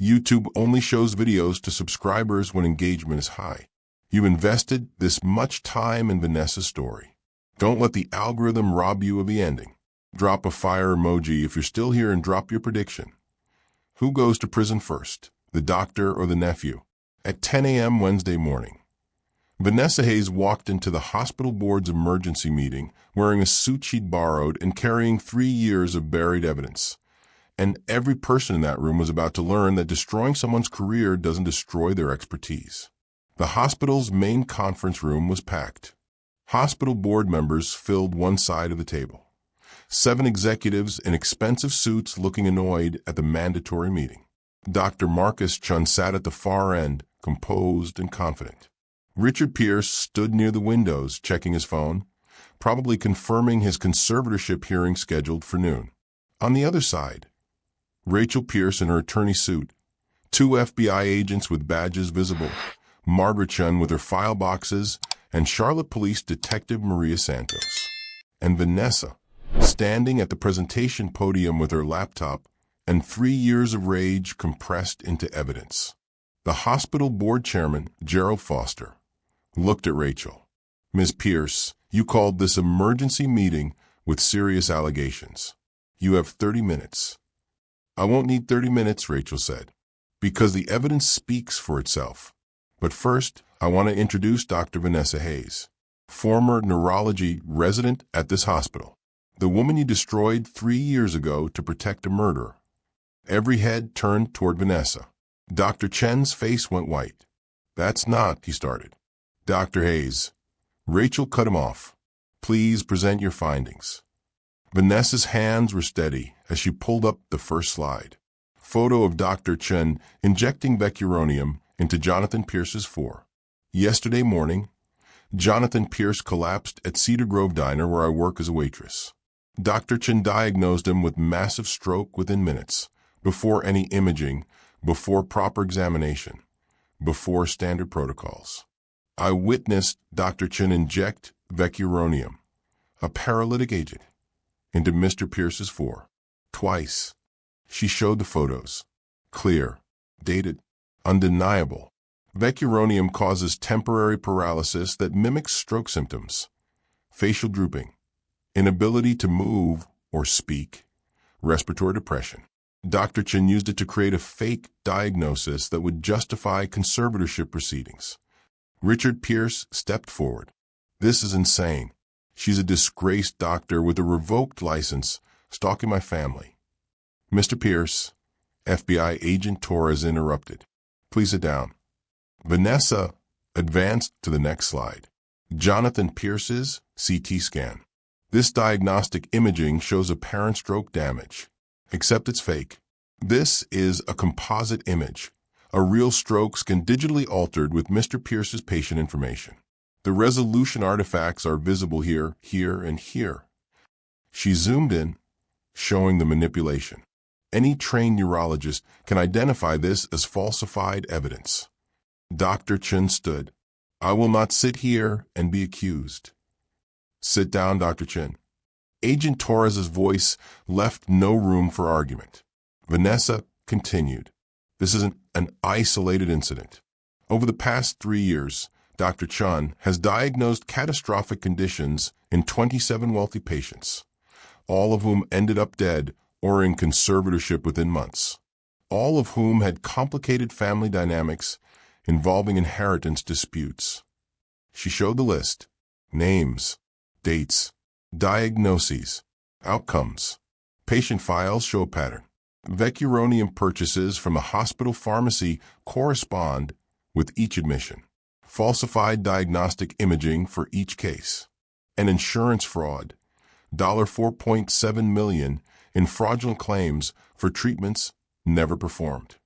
YouTube only shows videos to subscribers when engagement is high. You've invested this much time in Vanessa's story. Don't let the algorithm rob you of the ending. Drop a fire emoji if you're still here and drop your prediction. Who goes to prison first, the doctor or the nephew? At 10 a.m. Wednesday morning, Vanessa Hayes walked into the hospital board's emergency meeting wearing a suit she'd borrowed and carrying 3 years of buried evidence. And every person in that room was about to learn that destroying someone's career doesn't destroy their expertise. The hospital's main conference room was packed. Hospital board members filled one side of the table. 7 executives in expensive suits looking annoyed at the mandatory meeting. Dr. Marcus Chun sat at the far end, composed and confident. Richard Pierce stood near the windows, checking his phone, probably confirming his conservatorship hearing scheduled for noon. On the other side, Rachel Pierce in her attorney suit, 2 FBI agents with badges visible, Margaret Chun with her file boxes, and Charlotte Police Detective Maria Santos. And Vanessa, standing at the presentation podium with her laptop and 3 years of rage compressed into evidence. The hospital board chairman, Gerald Foster, looked at Rachel. Ms. Pierce, you called this emergency meeting with serious allegations. You have 30 minutes. I won't need 30 minutes, Rachel said, because the evidence speaks for itself. But first, I want to introduce Dr. Vanessa Hayes, former neurology resident at this hospital, the woman you destroyed 3 years ago to protect a murderer. Every head turned toward Vanessa. Dr. Chen's face went white. That's not, he started. Dr. Hayes. Rachel cut him off. Please present your findings. Vanessa's hands were steady as she pulled up the first slide. Photo of Dr. Chen injecting vecuronium into Jonathan Pierce's 4. Yesterday morning, Jonathan Pierce collapsed at Cedar Grove Diner where I work as a waitress. Dr. Chen diagnosed him with massive stroke within minutes, before any imaging, before proper examination, before standard protocols. I witnessed Dr. Chen inject vecuronium, a paralytic agent, into Mr. Pierce's fore. Twice. She showed the photos. Clear, dated, undeniable. Vecuronium causes temporary paralysis that mimics stroke symptoms. Facial drooping, inability to move or speak, respiratory depression. Dr. Chen used it to create a fake diagnosis that would justify conservatorship proceedings. Richard Pierce stepped forward. This is insane. She's a disgraced doctor with a revoked license, stalking my family. Mr. Pierce, FBI agent Torres interrupted. Please sit down. Vanessa advanced to the next slide. Jonathan Pierce's CT scan. This diagnostic imaging shows apparent stroke damage, except it's fake. This is a composite image. A real stroke scan digitally altered with Mr. Pierce's patient information. The resolution artifacts are visible here, here, and here. She zoomed in, showing the manipulation. Any trained neurologist can identify this as falsified evidence. Dr. Chen stood. I will not sit here and be accused. Sit down, Dr. Chen. Agent Torres's voice left no room for argument. Vanessa continued. This isn't an isolated incident. Over the past 3 years, Dr. Chen has diagnosed catastrophic conditions in 27 wealthy patients, all of whom ended up dead or in conservatorship within months, all of whom had complicated family dynamics involving inheritance disputes. She showed the list: names, dates, diagnoses, outcomes. Patient files show a pattern. Vecuronium purchases from a hospital pharmacy correspond with each admission. Falsified diagnostic imaging for each case. And insurance fraud. $4.7 million in fraudulent claims for treatments never performed.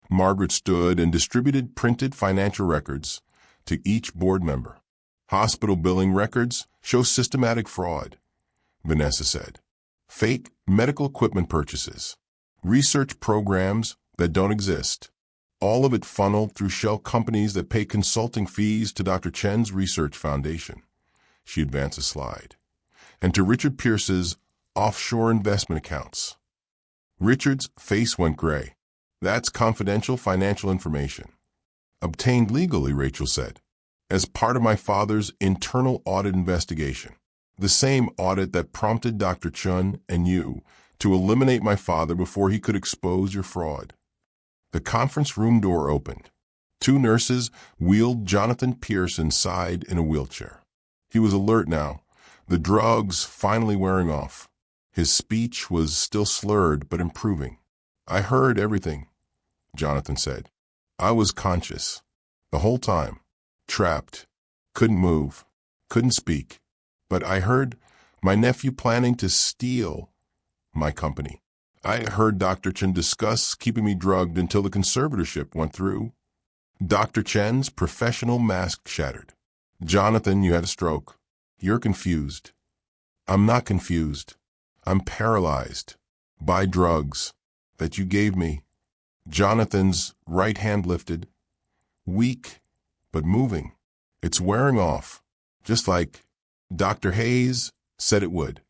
Margaret stood and distributed printed financial records to each board member. Hospital billing records show systematic fraud, Vanessa said. Fake medical equipment purchases. Research programs that don't exist. All of it funneled through shell companies that pay consulting fees to Dr. Chen's research foundation. She advanced a slide. And to Richard Pierce's offshore investment accounts. Richard's face went gray. That's confidential financial information. Obtained legally, Rachel said, as part of my father's internal audit investigation. The same audit that prompted Dr. Chen and you to eliminate my father before he could expose your fraud. The conference room door opened. 2 nurses wheeled Jonathan Pierce inside in a wheelchair. He was alert now, the drugs finally wearing off. His speech was still slurred but improving. I heard everything, Jonathan said. I was conscious. The whole time. Trapped. Couldn't move. Couldn't speak. But I heard my nephew planning to steal my company. I heard Dr. Chen discuss keeping me drugged until the conservatorship went through. Dr. Chen's professional mask shattered. Jonathan, you had a stroke. You're confused. I'm not confused. I'm paralyzed by drugs that you gave me. Jonathan's right hand lifted. Weak, but moving. It's wearing off, just like Dr. Hayes said it would.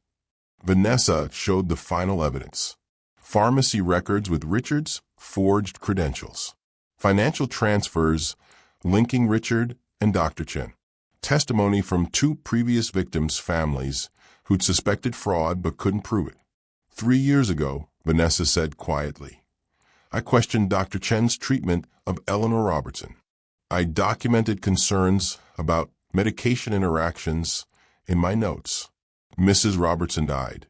Vanessa showed the final evidence. Pharmacy records with Richard's forged credentials. Financial transfers linking Richard and Dr. Chen. Testimony from 2 previous victims' families who'd suspected fraud but couldn't prove it. 3 years ago, Vanessa said quietly, I questioned Dr. Chen's treatment of Eleanor Robertson. I documented concerns about medication interactions in my notes. Mrs. Robertson died,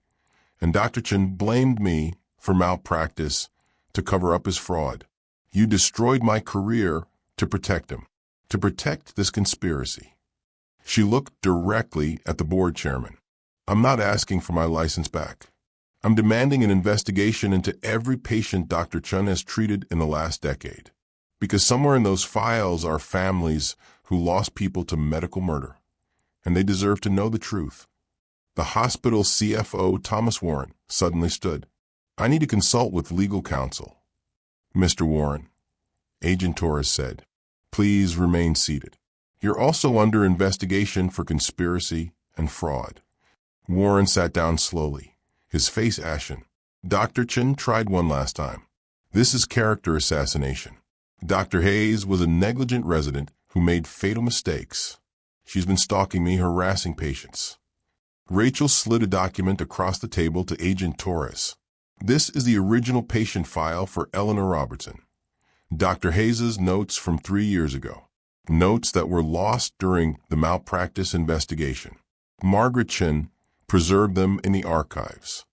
and Dr. Chen blamed me for malpractice to cover up his fraud. You destroyed my career to protect him, to protect this conspiracy. She looked directly at the board chairman. I'm not asking for my license back. I'm demanding an investigation into every patient Dr. Chen has treated in the last decade. Because somewhere in those files are families who lost people to medical murder, and they deserve to know the truth. The hospital CFO, Thomas Warren, suddenly stood. I need to consult with legal counsel. Mr. Warren, Agent Torres said, Please remain seated. You're also under investigation for conspiracy and fraud. Warren sat down slowly, his face ashen. Dr. Chen tried one last time. This is character assassination. Dr. Hayes was a negligent resident who made fatal mistakes. She's been stalking me, harassing patients. Rachel slid a document across the table to Agent Torres. This is the original patient file for Eleanor Robertson. Dr. Hayes' notes from 3 years ago. Notes that were lost during the malpractice investigation. Margaret Chen preserved them in the archives.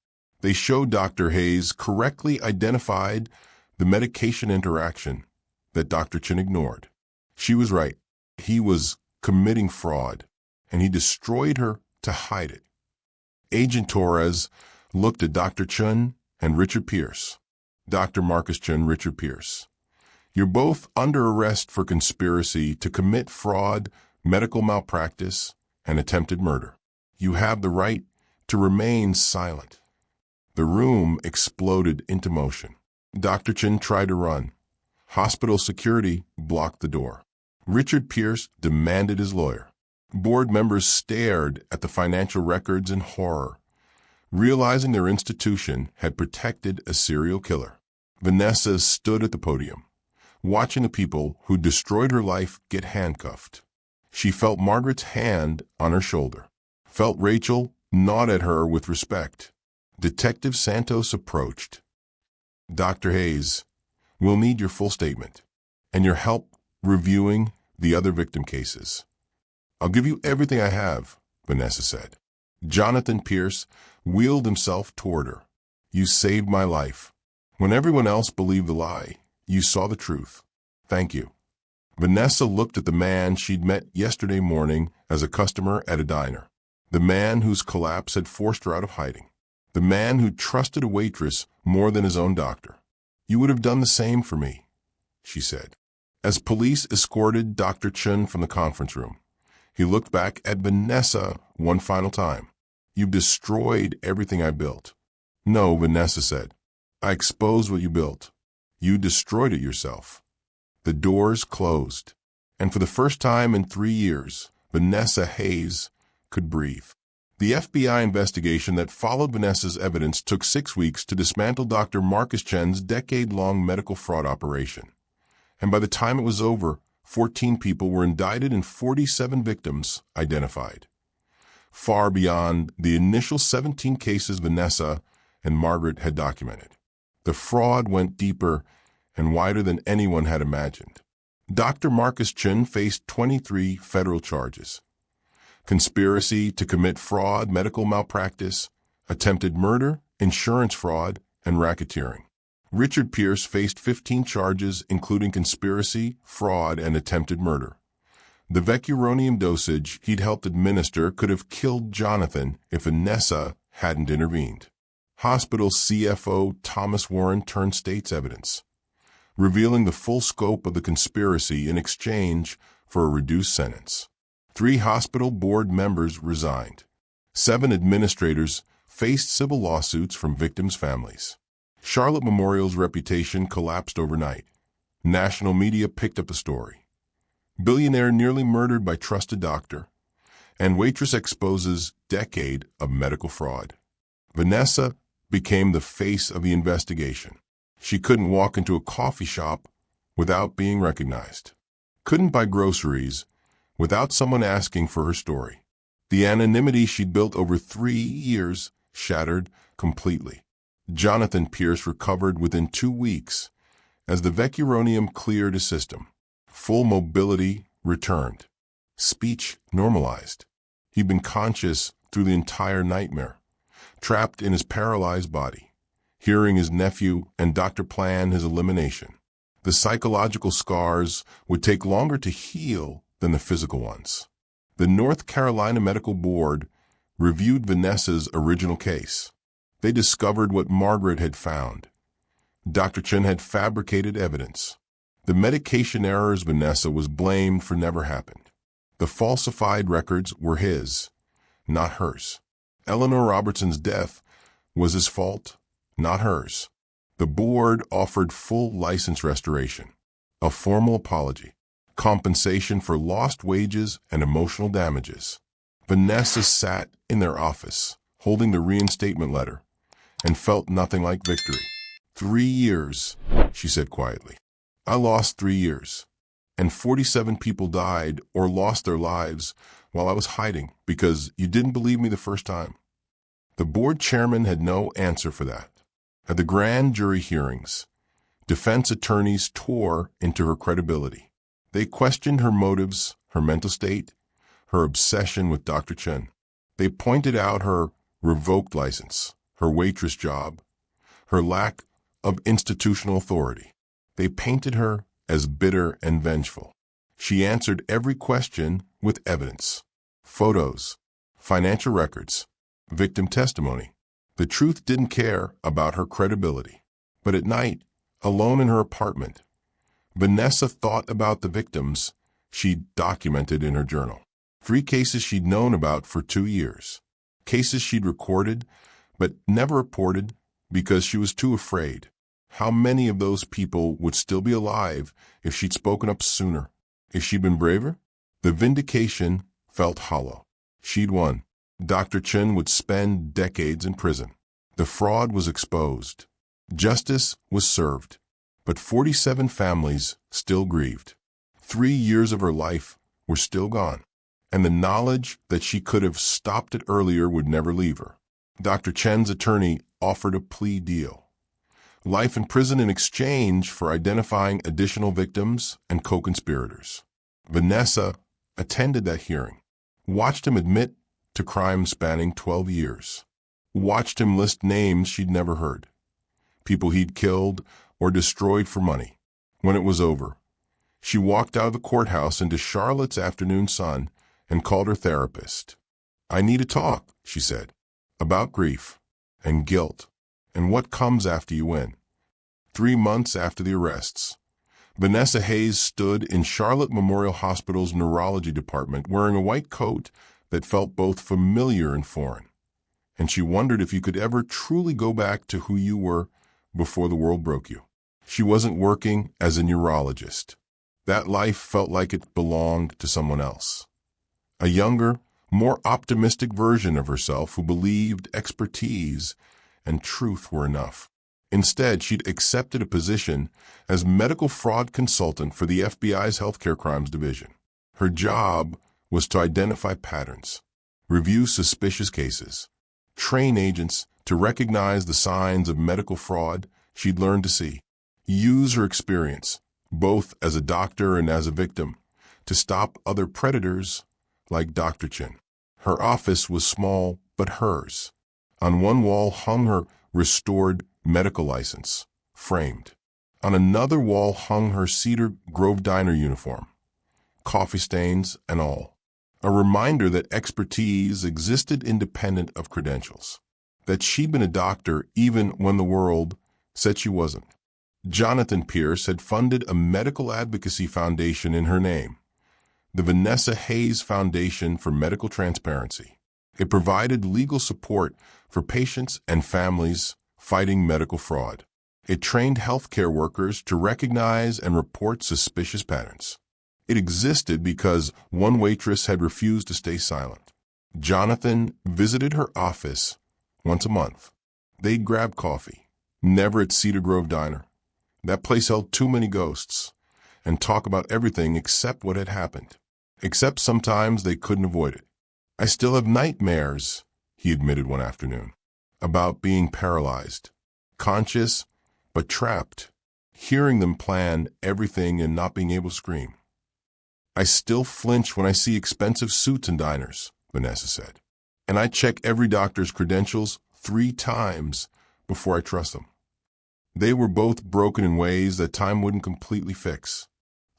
They show Dr. Hayes correctly identified the medication interaction that Dr. Chen ignored. She was right. He was committing fraud, and he destroyed her to hide it. Agent Torres looked at Dr. Chen and Richard Pierce. Dr. Marcus Chen, Richard Pierce. You're both under arrest for conspiracy to commit fraud, medical malpractice, and attempted murder. You have the right to remain silent. The room exploded into motion. Dr. Chen tried to run. Hospital security blocked the door. Richard Pierce demanded his lawyer. Board members stared at the financial records in horror, realizing their institution had protected a serial killer. Vanessa stood at the podium, watching the people who destroyed her life get handcuffed. She felt Margaret's hand on her shoulder, felt Rachel nod at her with respect. Detective Santos approached. Dr. Hayes, we'll need your full statement and your help reviewing the other victim cases. I'll give you everything I have, Vanessa said. Jonathan Pierce wheeled himself toward her. You saved my life. When everyone else believed the lie, you saw the truth. Thank you. Vanessa looked at the man she'd met yesterday morning as a customer at a diner. The man whose collapse had forced her out of hiding. The man who trusted a waitress more than his own doctor. You would have done the same for me, she said. As police escorted Dr. Chen from the conference room, he looked back at Vanessa one final time. You've destroyed everything I built. No, Vanessa said. I exposed what you built. You destroyed it yourself. The doors closed, and for the first time in 3 years, Vanessa Hayes could breathe. The FBI investigation that followed Vanessa's evidence took 6 weeks to dismantle Dr. Marcus Chen's decade-long medical fraud operation. And by the time it was over, 14 people were indicted and 47 victims identified. Far beyond the initial 17 cases Vanessa and Margaret had documented. The fraud went deeper and wider than anyone had imagined. Dr. Marcus Chen faced 23 federal charges. Conspiracy to commit fraud, medical malpractice, attempted murder, insurance fraud, and racketeering. Richard Pierce faced 15 charges including conspiracy, fraud, and attempted murder. The vecuronium dosage he'd helped administer could have killed Jonathan if Vanessa hadn't intervened. Hospital CFO Thomas Warren turned state's evidence, revealing the full scope of the conspiracy in exchange for a reduced sentence. 3 hospital board members resigned. 7 administrators faced civil lawsuits from victims' families. Charlotte Memorial's reputation collapsed overnight. National media picked up the story. Billionaire nearly murdered by trusted doctor, and Waitress exposes decade of medical fraud. Vanessa became the face of the investigation. She couldn't walk into a coffee shop without being recognized. Couldn't buy groceries without someone asking for her story. The anonymity she'd built over 3 years shattered completely. Jonathan Pierce recovered within 2 weeks as the vecuronium cleared his system. Full mobility returned. Speech normalized. He'd been conscious through the entire nightmare, trapped in his paralyzed body, hearing his nephew and doctor plan his elimination. The psychological scars would take longer to heal than the physical ones. The North Carolina Medical Board reviewed Vanessa's original case. They discovered what Margaret had found. Dr. Chen had fabricated evidence. The medication errors Vanessa was blamed for never happened. The falsified records were his, not hers. Eleanor Robertson's death was his fault, not hers. The board offered full license restoration, a formal apology. compensation for lost wages and emotional damages. Vanessa sat in their office, holding the reinstatement letter, and felt nothing like victory. 3 years, she said quietly. I lost 3 years, and 47 people died or lost their lives while I was hiding because you didn't believe me the first time. The board chairman had no answer for that. At the grand jury hearings, defense attorneys tore into her credibility. They questioned her motives, her mental state, her obsession with Dr. Chen. They pointed out her revoked license, her waitress job, her lack of institutional authority. They painted her as bitter and vengeful. She answered every question with evidence, photos, financial records, victim testimony. The truth didn't care about her credibility. But at night, alone in her apartment, Vanessa thought about the victims she'd documented in her journal. 3 cases she'd known about for 2 years. Cases she'd recorded but never reported because she was too afraid. How many of those people would still be alive if she'd spoken up sooner? If she'd been braver? The vindication felt hollow. She'd won. Dr. Chen would spend decades in prison. The fraud was exposed. Justice was served. But 47 families still grieved. 3 years of her life were still gone. And the knowledge that she could have stopped it earlier would never leave her. Dr. Chen's attorney offered a plea deal. Life in prison in exchange for identifying additional victims and co-conspirators. Vanessa attended that hearing, watched him admit to crimes spanning 12 years, watched him list names she'd never heard, people he'd killed or destroyed for money. When it was over, she walked out of the courthouse into Charlotte's afternoon sun and called her therapist. I need to talk, she said, about grief and guilt and what comes after you win. 3 months after the arrests, Vanessa Hayes stood in Charlotte Memorial Hospital's neurology department wearing a white coat that felt both familiar and foreign. And she wondered if you could ever truly go back to who you were before the world broke you. She wasn't working as a neurologist. That life felt like it belonged to someone else. A younger, more optimistic version of herself who believed expertise and truth were enough. Instead, she'd accepted a position as medical fraud consultant for the FBI's Healthcare Crimes Division. Her job was to identify patterns, review suspicious cases, train agents to recognize the signs of medical fraud she'd learned to see, use her experience, both as a doctor and as a victim, to stop other predators like Dr. Chen. Her office was small, but hers. On one wall hung her restored medical license, framed. On another wall hung her Cedar Grove Diner uniform, coffee stains and all. A reminder that expertise existed independent of credentials, that she'd been a doctor even when the world said she wasn't. Jonathan Pierce had funded a medical advocacy foundation in her name, the Vanessa Hayes Foundation for Medical Transparency. It provided legal support for patients and families fighting medical fraud. It trained healthcare workers to recognize and report suspicious patterns. It existed because one waitress had refused to stay silent. Jonathan visited her office once a month. They'd grab coffee, never at Cedar Grove Diner. That place held too many ghosts, and talk about everything except what had happened. Except sometimes they couldn't avoid it. I still have nightmares, he admitted one afternoon, about being paralyzed, conscious but trapped, hearing them plan everything and not being able to scream. I still flinch when I see expensive suits in diners, Vanessa said, and I check every doctor's credentials 3 times before I trust them. They were both broken in ways that time wouldn't completely fix.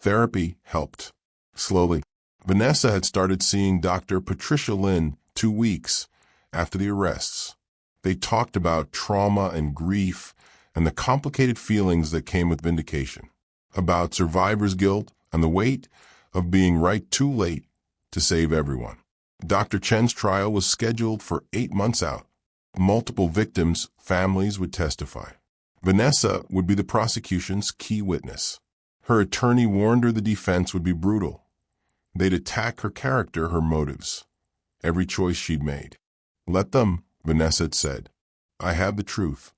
Therapy helped. Slowly, Vanessa had started seeing Dr. Patricia Lin 2 weeks after the arrests. They talked about trauma and grief and the complicated feelings that came with vindication, about survivor's guilt and the weight of being right too late to save everyone. Dr. Chen's trial was scheduled for 8 months out. Multiple victims' families would testify. Vanessa would be the prosecution's key witness. Her attorney warned her the defense would be brutal. They'd attack her character, her motives, every choice she'd made. Let them, Vanessa had said. I have the truth.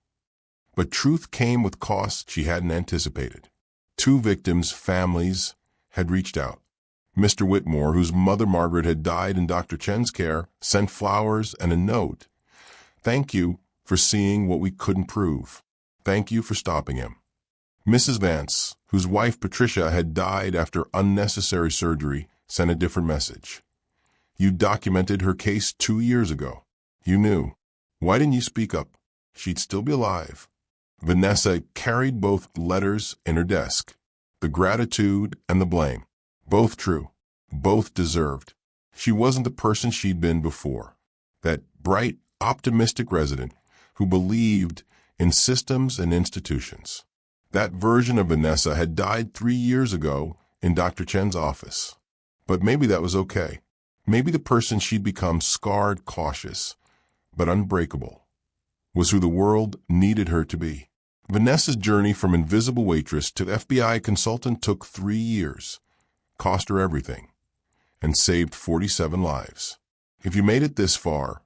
But truth came with costs she hadn't anticipated. 2 victims' families had reached out. Mr. Whitmore, whose mother Margaret had died in Dr. Chen's care, sent flowers and a note. Thank you for seeing what we couldn't prove. Thank you for stopping him. Mrs. Vance, whose wife Patricia had died after unnecessary surgery, sent a different message. You documented her case 2 years ago. You knew. Why didn't you speak up? She'd still be alive. Vanessa carried both letters in her desk. The gratitude and the blame. Both true. Both deserved. She wasn't the person she'd been before. That bright, optimistic resident who believed in systems and institutions. That version of Vanessa had died 3 years ago in Dr. Chen's office. But maybe that was okay. Maybe the person she'd become, scarred, cautious, but unbreakable, was who the world needed her to be. Vanessa's journey from invisible waitress to FBI consultant took 3 years, cost her everything, and saved 47 lives. If you made it this far,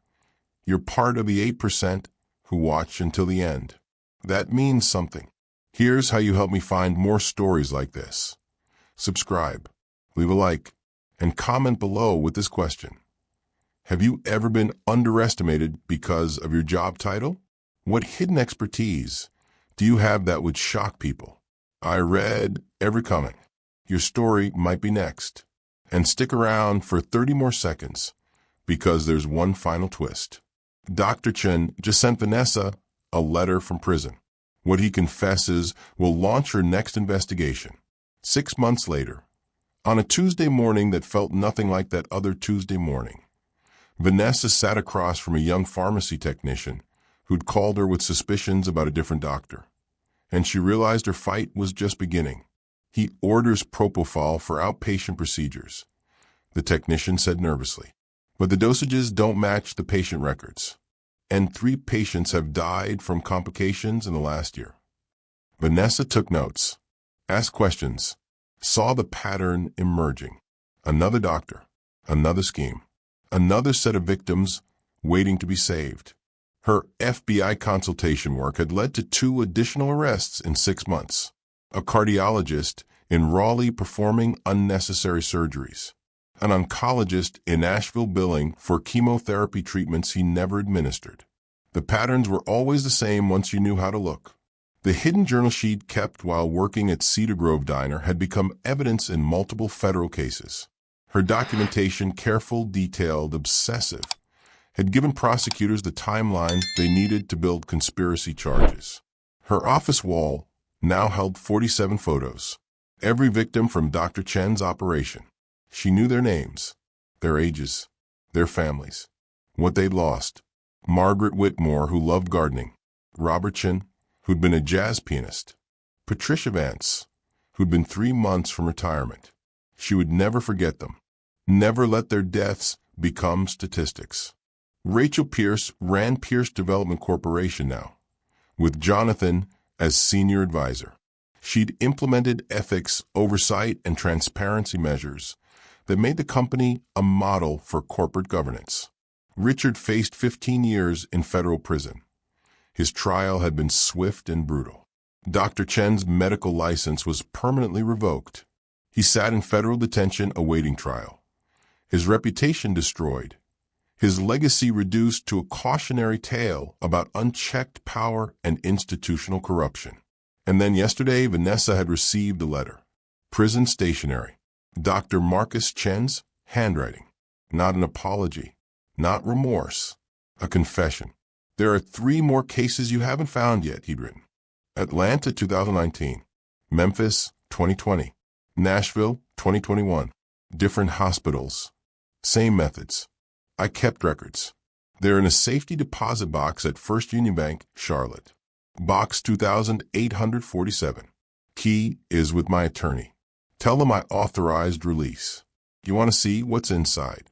you're part of the 8% who watch until the end. That means something. Here's how you help me find more stories like this. Subscribe, leave a like, and comment below with this question. Have you ever been underestimated because of your job title? What hidden expertise do you have that would shock people? I read every comment. Your story might be next. And stick around for 30 more seconds, because there's one final twist. Dr. Chen just sent Vanessa a letter from prison. What he confesses will launch her next investigation. 6 months later, on a Tuesday morning that felt nothing like that other Tuesday morning, Vanessa sat across from a young pharmacy technician who'd called her with suspicions about a different doctor. And she realized her fight was just beginning. He orders propofol for outpatient procedures, the technician said nervously. But the dosages don't match the patient records. And 3 patients have died from complications in the last year. Vanessa took notes, asked questions, saw the pattern emerging. Another doctor, another scheme, another set of victims waiting to be saved. Her FBI consultation work had led to 2 additional arrests in 6 months. A cardiologist in Raleigh performing unnecessary surgeries. An oncologist in Nashville billing for chemotherapy treatments he never administered. The patterns were always the same once you knew how to look. The hidden journal she'd kept while working at Cedar Grove Diner had become evidence in multiple federal cases. Her documentation, careful, detailed, obsessive, had given prosecutors the timeline they needed to build conspiracy charges. Her office wall now held 47 photos. Every victim from Dr. Chen's operation. She knew their names, their ages, their families, what they'd lost. Margaret Whitmore, who loved gardening. Robert Chen, who'd been a jazz pianist. Patricia Vance, who'd been 3 months from retirement. She would never forget them. Never let their deaths become statistics. Rachel Pierce ran Pierce Development Corporation now, with Jonathan as senior advisor. She'd implemented ethics, oversight, and transparency measures that made the company a model for corporate governance. Richard faced 15 years in federal prison. His trial had been swift and brutal. Dr. Chen's medical license was permanently revoked. He sat in federal detention awaiting trial. His reputation destroyed. His legacy reduced to a cautionary tale about unchecked power and institutional corruption. And then yesterday, Vanessa had received a letter. Prison stationery. Dr. Marcus Chen's handwriting. Not an apology. Not remorse. A confession. There are 3 more cases you haven't found yet, he'd written. Atlanta, 2019. Memphis, 2020. Nashville, 2021. Different hospitals. Same methods. I kept records. They're in a safety deposit box at First Union Bank, Charlotte. Box 2847. Key is with my attorney. Tell them I authorized release. You want to see what's inside.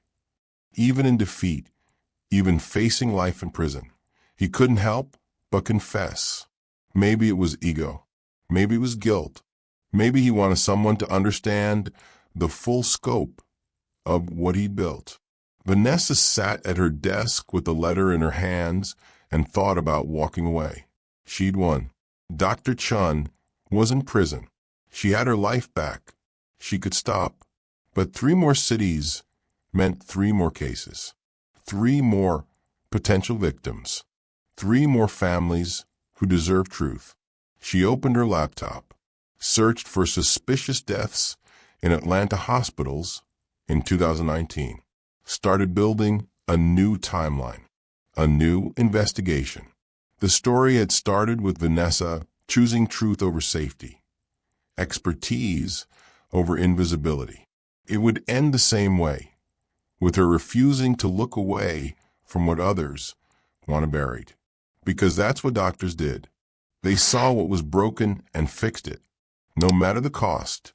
Even in defeat, even facing life in prison, he couldn't help but confess. Maybe it was ego. Maybe it was guilt. Maybe he wanted someone to understand the full scope of what he built. Vanessa sat at her desk with the letter in her hands and thought about walking away. She'd won. Dr. Chun was in prison. She had her life back. She could stop. But 3 more cities meant 3 more cases, 3 more potential victims, 3 more families who deserve truth. She opened her laptop, searched for suspicious deaths in Atlanta hospitals in 2019, started building a new timeline, a new investigation. The story had started with Vanessa choosing truth over safety, expertise over invisibility. It would end the same way, with her refusing to look away from what others want buried. Because that's what doctors did. They saw what was broken and fixed it, no matter the cost.